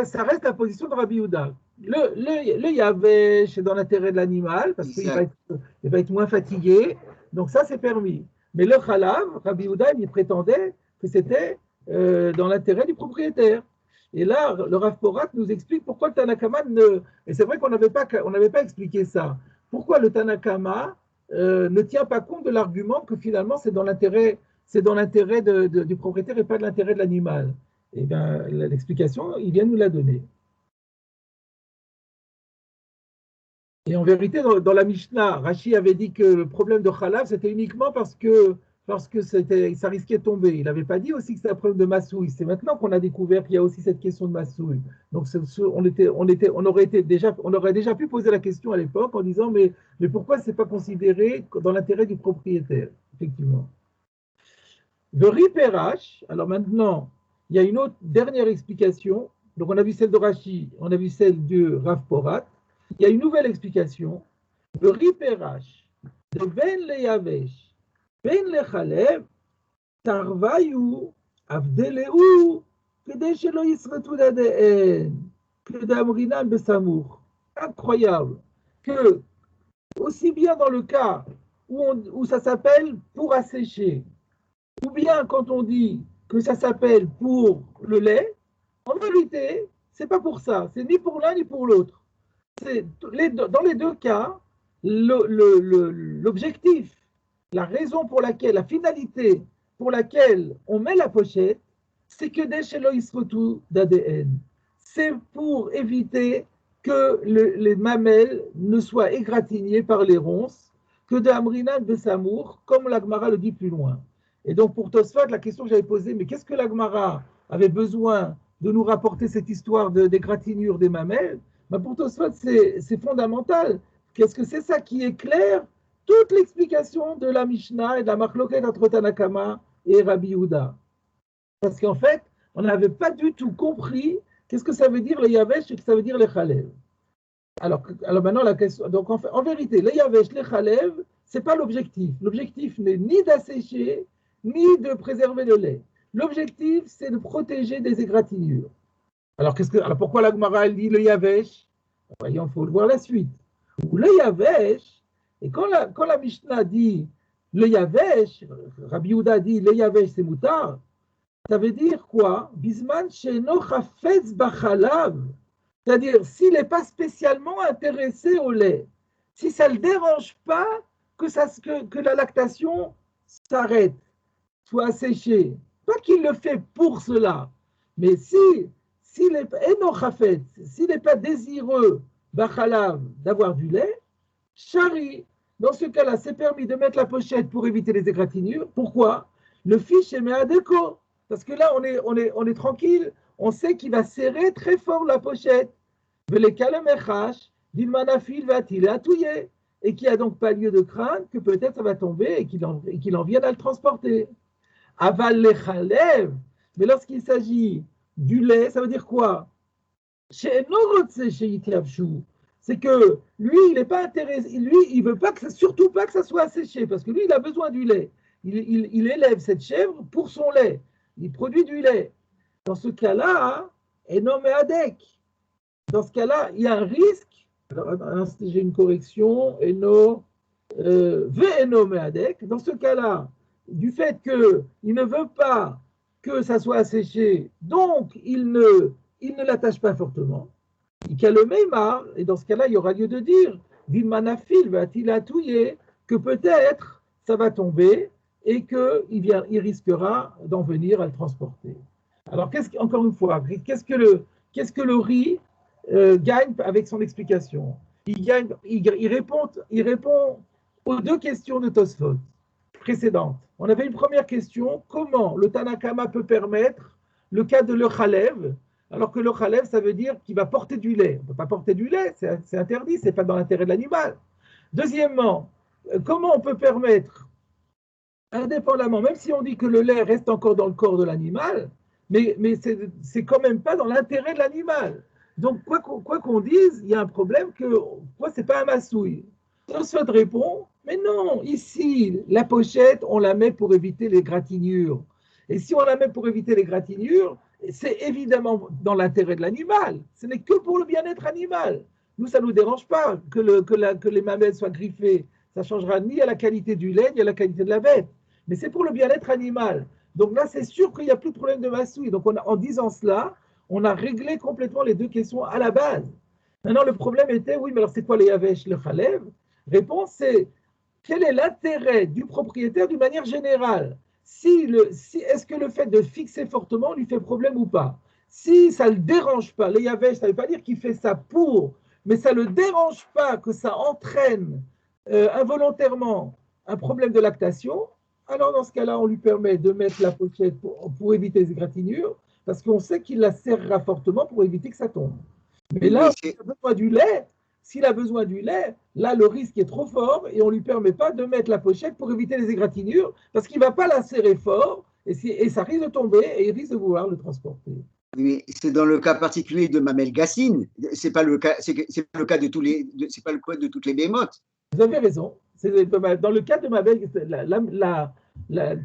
Ça reste la position de Rabbi Yehuda. Le Yavesh est dans l'intérêt de l'animal parce qu'il va être moins fatigué, donc ça c'est permis. Mais le Khalav, Rabbi Yehuda, il prétendait que c'était dans l'intérêt du propriétaire. Et là, le Rav Porat nous explique pourquoi le Tanakama et c'est vrai qu'on n'avait pas expliqué ça. pourquoi le Tanakama ne tient pas compte de l'argument que finalement c'est dans l'intérêt du propriétaire et pas de l'intérêt de l'animal? Eh bien, l'explication, il vient nous la donner. Et en vérité, dans la Mishnah, Rashi avait dit que le problème de Khalav, c'était uniquement parce que ça risquait de tomber. Il n'avait pas dit aussi que c'était un problème de massouille. C'est maintenant qu'on a découvert qu'il y a aussi cette question de massouille. Donc, on aurait déjà pu poser la question à l'époque en disant mais pourquoi ce n'est pas considéré dans l'intérêt du propriétaire? Effectivement. De Riperash, alors maintenant, il y a une autre dernière explication. Donc, on a vu celle de Rashi, on a vu celle de Rav Porat. Il y a une nouvelle explication. Le Riperash, de Ben le Yavesh, Ben le Chalev, Tarvayu, Avdeleu, Kede Shelo Yisretu Dadeen, Kede Amrinan Besamour. Incroyable. Que, aussi bien dans le cas où ça s'appelle pour assécher, ou bien quand on dit que ça s'appelle pour le lait, en vérité, c'est pas pour ça. C'est ni pour l'un ni pour l'autre. Dans les deux cas, l'objectif, la raison pour laquelle, la finalité pour laquelle on met la pochette, c'est que des shelo yisrotu d'ADN. C'est pour éviter que les mamelles ne soient égratignées par les ronces, que de Amrinan Besamour, comme la Gemara le dit plus loin. Et donc pour Tosfot, la question que j'avais posée, mais qu'est-ce que la Gemara avait besoin de nous rapporter cette histoire d'égratignure des mamelles? Pour Tosfot, c'est fondamental. Qu'est-ce que c'est ça qui éclaire toute l'explication de la Mishnah et de la Machloket entre Tanakama et Rabbi Yehuda? Parce qu'en fait, on n'avait pas du tout compris qu'est-ce que ça veut dire le Yavesh et que ça veut dire le Chalev. Alors maintenant, la question. Donc en vérité, le Yavesh, le Chalev, ce n'est pas l'objectif. L'objectif n'est ni d'assécher, ni de préserver le lait. L'objectif, c'est de protéger des égratignures. Alors pourquoi la Gemara dit le Yavesh? Voyons, il faut voir la suite. Ou le Yavesh, et quand la Mishnah dit le Yavesh, Rabbi Yehuda dit le Yavesh c'est moutar, ça veut dire quoi? Bisman sheno chafetz bachalav, c'est-à-dire s'il n'est pas spécialement intéressé au lait, si ça ne le dérange pas que la lactation s'arrête, soit asséchée, pas qu'il le fait pour cela, mais s'il n'est pas désireux d'avoir du lait, Chari, dans ce cas-là, c'est permis de mettre la pochette pour éviter les égratignures. Pourquoi? Le fiche est méadéco, parce que là, on est tranquille, on sait qu'il va serrer très fort la pochette. Et qu'il n'y a donc pas lieu de craindre que peut-être ça va tomber et qu'il en vienne à le transporter. Aval le chalev, mais lorsqu'il s'agit du lait, ça veut dire quoi? C'est que lui, il n'est pas intéressé, lui, il veut pas surtout pas que ça soit asséché, parce que lui, il a besoin du lait. Il élève cette chèvre pour son lait. Il produit du lait. Dans ce cas-là, Eno Meadek. Dans ce cas-là, il y a un risque. Alors, j'ai une correction. Eno Meadek. Dans ce cas-là, du fait qu'il ne veut pas que ça soit asséché, donc il ne l'attache pas fortement. Et dans ce cas-là, il y aura lieu de dire que peut-être ça va tomber et qu'il risquera d'en venir à le transporter. Alors, encore une fois, qu'est-ce que le riz gagne avec son explication? Il répond aux deux questions de Tosfot précédentes. On avait une première question, comment le Tanakama peut permettre le cas de le Chalev, alors que le Chalev, ça veut dire qu'il va porter du lait. On ne peut pas porter du lait, c'est interdit, ce n'est pas dans l'intérêt de l'animal. Deuxièmement, comment on peut permettre, indépendamment, même si on dit que le lait reste encore dans le corps de l'animal, mais c'est quand même pas dans l'intérêt de l'animal. Donc, quoi qu'on dise, il y a un problème que ce n'est pas un massouille. Tosfot répond, mais non, ici, la pochette, on la met pour éviter les gratignures. Et si on la met pour éviter les gratignures, c'est évidemment dans l'intérêt de l'animal. Ce n'est que pour le bien-être animal. Nous, ça ne nous dérange pas que les mamelles soient griffées. Ça ne changera ni à la qualité du lait, ni à la qualité de la bête. Mais c'est pour le bien-être animal. Donc là, c'est sûr qu'il n'y a plus de problème de massouille. Donc en disant cela, on a réglé complètement les deux questions à la base. Maintenant, le problème était, oui, mais alors c'est quoi les yavesh, le chalev? Réponse, c'est quel est l'intérêt du propriétaire d'une manière générale? Est-ce que le fait de fixer fortement lui fait problème ou pas? Si ça ne le dérange pas, le Yavesh, ça ne veut pas dire qu'il fait ça pour, mais ça ne le dérange pas que ça entraîne involontairement un problème de lactation, alors dans ce cas-là, on lui permet de mettre la pochette pour éviter les égratignures, parce qu'on sait qu'il la serrera fortement pour éviter que ça tombe. Mais là, s'il a besoin du lait, là, le risque est trop fort et on ne lui permet pas de mettre la pochette pour éviter les égratignures, parce qu'il ne va pas la serrer fort et ça risque de tomber et il risque de vouloir le transporter. Mais c'est dans le cas particulier de Mamel Gassine. C'est pas le cas. C'est le cas de tous les. C'est pas le cas de toutes les bémotes. Vous avez raison. Dans le cas de Mamel,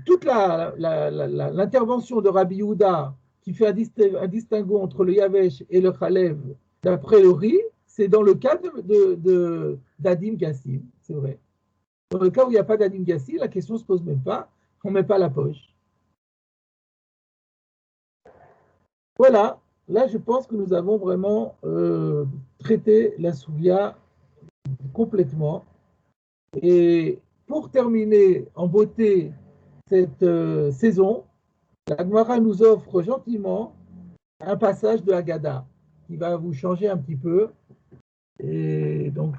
toute l'intervention de Rabbi Yehuda qui fait un distinguo entre le Yavesh et le Chalev d'après le riz, c'est dans le cas d'Adim Gassim, c'est vrai. Dans le cas où il n'y a pas d'Adim Gassim, la question ne se pose même pas, on ne met pas la poche. Voilà, là je pense que nous avons vraiment traité la Souvia complètement. Et pour terminer en beauté cette saison, la Gemara nous offre gentiment un passage de Haggadah qui va vous changer un petit peu et donc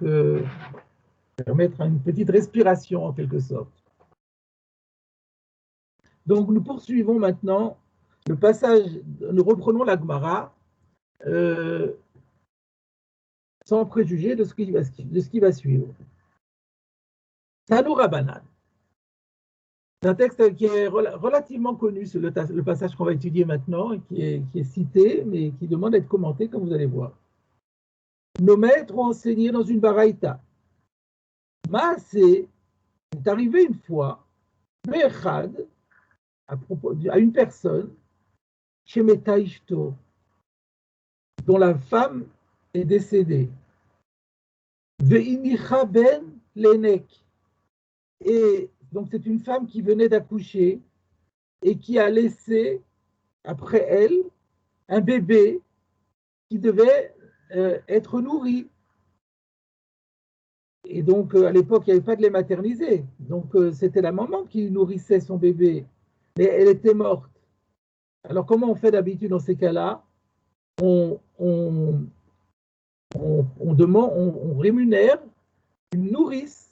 permettre une petite respiration en quelque sorte. Donc nous poursuivons maintenant le passage, nous reprenons la Gemara sans préjuger de ce qui va suivre. Tanu Rabbanan. C'est un texte qui est relativement connu, le passage qu'on va étudier maintenant, et qui est cité, mais qui demande d'être commenté, comme vous allez voir. Nos maîtres ont enseigné dans une baraïta. Maasé est arrivé une fois, Be'echad, à une personne, Shemeta Ishto, dont la femme est décédée. Ve'inicha ben lenek. Et donc c'est une femme qui venait d'accoucher et qui a laissé après elle un bébé qui devait être nourri. Et donc à l'époque il n'y avait pas de lait maternisé, donc c'était la maman qui nourrissait son bébé, mais elle était morte. Alors comment on fait d'habitude dans ces cas-là? On rémunère une nourrice.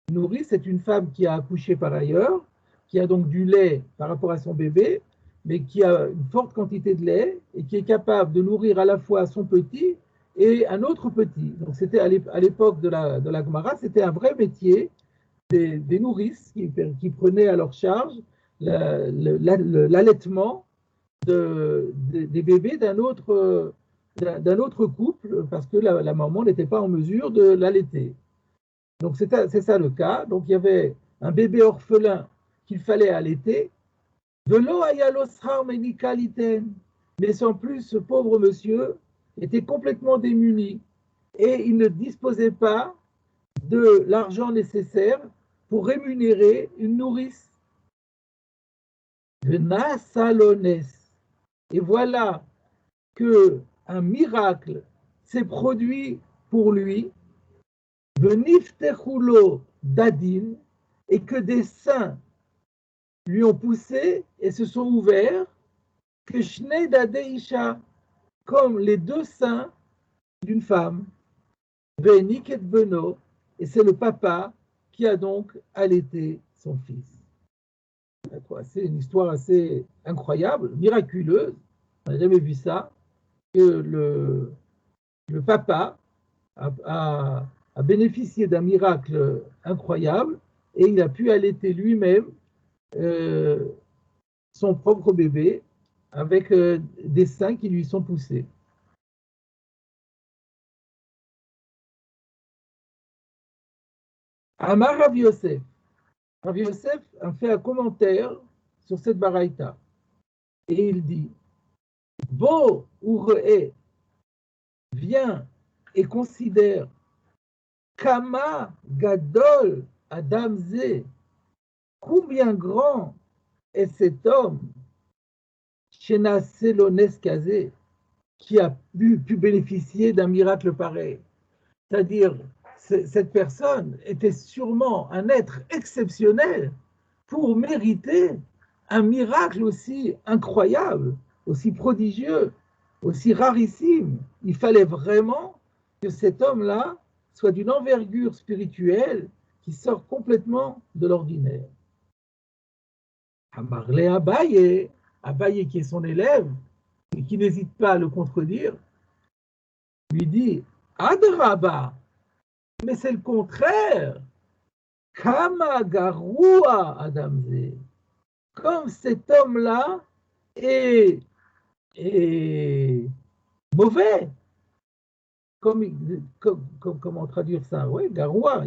Une nourrice, c'est une femme qui a accouché par ailleurs, qui a donc du lait par rapport à son bébé, mais qui a une forte quantité de lait et qui est capable de nourrir à la fois son petit et un autre petit. Donc c'était à l'époque de la Gemara, c'était un vrai métier des nourrices qui prenaient à leur charge l'allaitement des bébés d'un autre couple parce que la maman n'était pas en mesure de l'allaiter. Donc c'est ça le cas. Donc il y avait un bébé orphelin qu'il fallait allaiter. Mais sans plus, ce pauvre monsieur était complètement démuni et il ne disposait pas de l'argent nécessaire pour rémunérer une nourrice. Et voilà qu'un miracle s'est produit pour lui, Dadim, et que des seins lui ont poussé et se sont ouverts, que Shnei Dadeisha, comme les deux seins d'une femme, Veniket Beno, et c'est le papa qui a donc allaité son fils. C'est une histoire assez incroyable, miraculeuse, on n'a jamais vu ça, que le papa a bénéficié d'un miracle incroyable et il a pu allaiter lui-même son propre bébé avec des seins qui lui sont poussés. Amar Rav Yosef. Rav Yosef a fait un commentaire sur cette baraïta et il dit Bo Ure'e, viens et considère Kama Gadol Adam Ze, combien grand est cet homme Shenase Lones Kazé, qui a pu bénéficier d'un miracle pareil. C'est-à-dire, cette personne était sûrement un être exceptionnel pour mériter un miracle aussi incroyable, aussi prodigieux, aussi rarissime. Il fallait vraiment que cet homme-là soit d'une envergure spirituelle qui sort complètement de l'ordinaire. Amarle Abaye, Abaye qui est son élève, et qui n'hésite pas à le contredire, lui dit Adraba, mais c'est le contraire. Kama Garua Adamze. Comme cet homme-là est mauvais. Comment traduire ça? Oui, Garoua,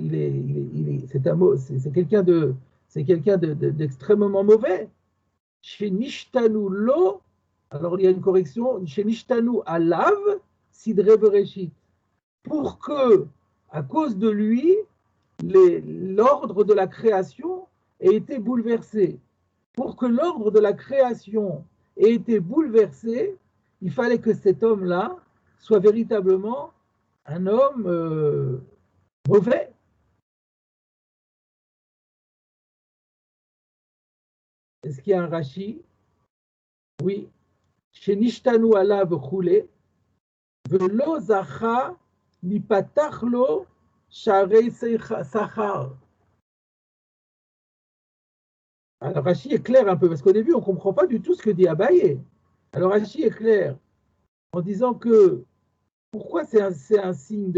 c'est quelqu'un d'extrêmement mauvais. Chez Nishtanu Lo, alors il y a une correction, chez Nishtanu Alav, Sidre Bereshit. Pour que, à cause de lui, l'ordre de la création ait été bouleversé. Pour que l'ordre de la création ait été bouleversé, il fallait que cet homme-là soit véritablement un homme mauvais. Est-ce qu'il y a un Rashi? Oui. Chez Nishtanu alav choulé, velo zacha nipatach lo sharei sachar. Alors Rashi est clair un peu, parce qu'au début, on ne comprend pas du tout ce que dit Abaye. Alors Rashi est clair en disant que pourquoi c'est un signe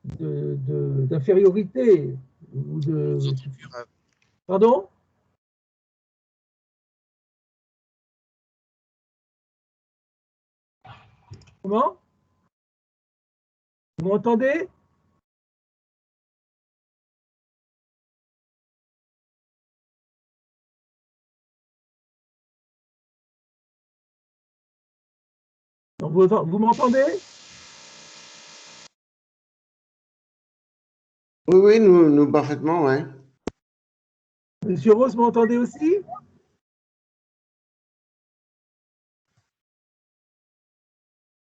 d'infériorité ou de. Pardon? Comment? Vous m'entendez? Vous m'entendez? Oui, nous parfaitement, ouais. Monsieur Rose, m'entendez aussi?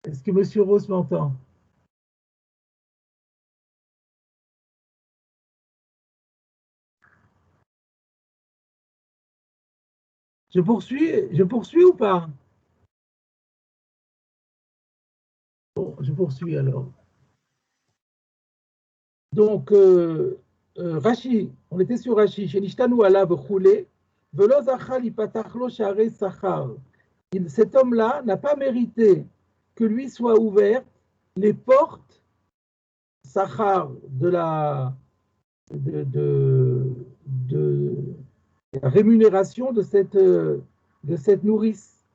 Est-ce que Monsieur Rose m'entend? Je poursuis ou pas? Bon, je poursuis alors. Donc, Rashi, on était sur Rashi, chez Nishtanu alav choulé, velo zachal ipatachlo sharei sachar. Cet homme-là n'a pas mérité que lui soient ouvertes les portes sachar de la rémunération de cette nourrice.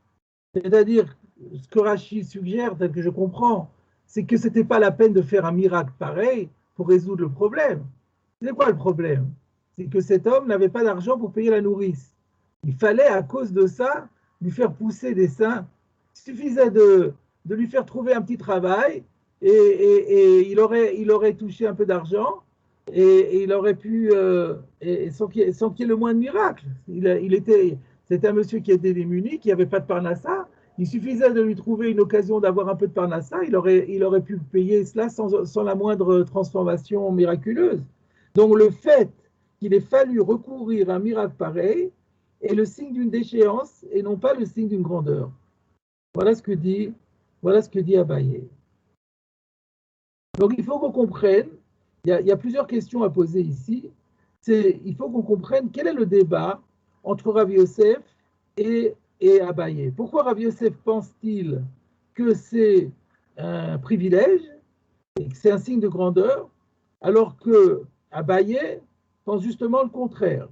C'est-à-dire, ce que Rashi suggère, tel que je comprends, c'est que ce n'était pas la peine de faire un miracle pareil pour résoudre le problème. C'est quoi le problème? C'est que cet homme n'avait pas d'argent pour payer la nourrice. Il fallait, à cause de ça, lui faire pousser des seins. Il suffisait de lui faire trouver un petit travail et il aurait touché un peu d'argent et il aurait pu, sans qu'il y ait le moins de miracle. C'était un monsieur qui était démuni, qui n'avait pas de parnassa. Il suffisait de lui trouver une occasion d'avoir un peu de parnassa, il aurait pu payer cela sans la moindre transformation miraculeuse. Donc le fait qu'il ait fallu recourir à un miracle pareil est le signe d'une déchéance et non pas le signe d'une grandeur. Voilà ce que dit Abaye. Donc il faut qu'on comprenne, il y a plusieurs questions à poser ici. Il faut qu'on comprenne quel est le débat entre Rav Yosef et Abaye. Pourquoi Rav Yosef pense-t-il que c'est un privilège et que c'est un signe de grandeur, alors que Abaye pense justement le contraire?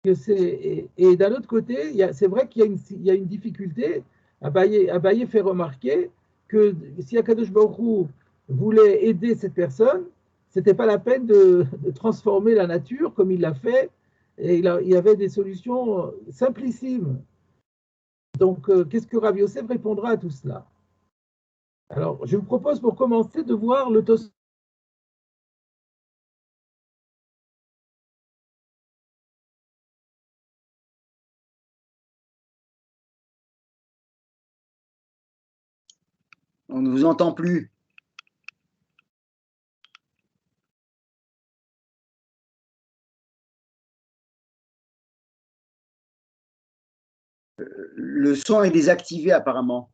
Et d'un autre côté, c'est vrai qu'il y a une difficulté. Abaye fait remarquer que si Akadosh Baruch Hu voulait aider cette personne, ce n'était pas la peine de transformer la nature comme il l'a fait. Et il y avait des solutions simplissimes. Donc, qu'est-ce que Rav Yosef répondra à tout cela? Alors, je vous propose pour commencer de voir le Tosfot. On ne vous entend plus. le son est désactivé apparemment.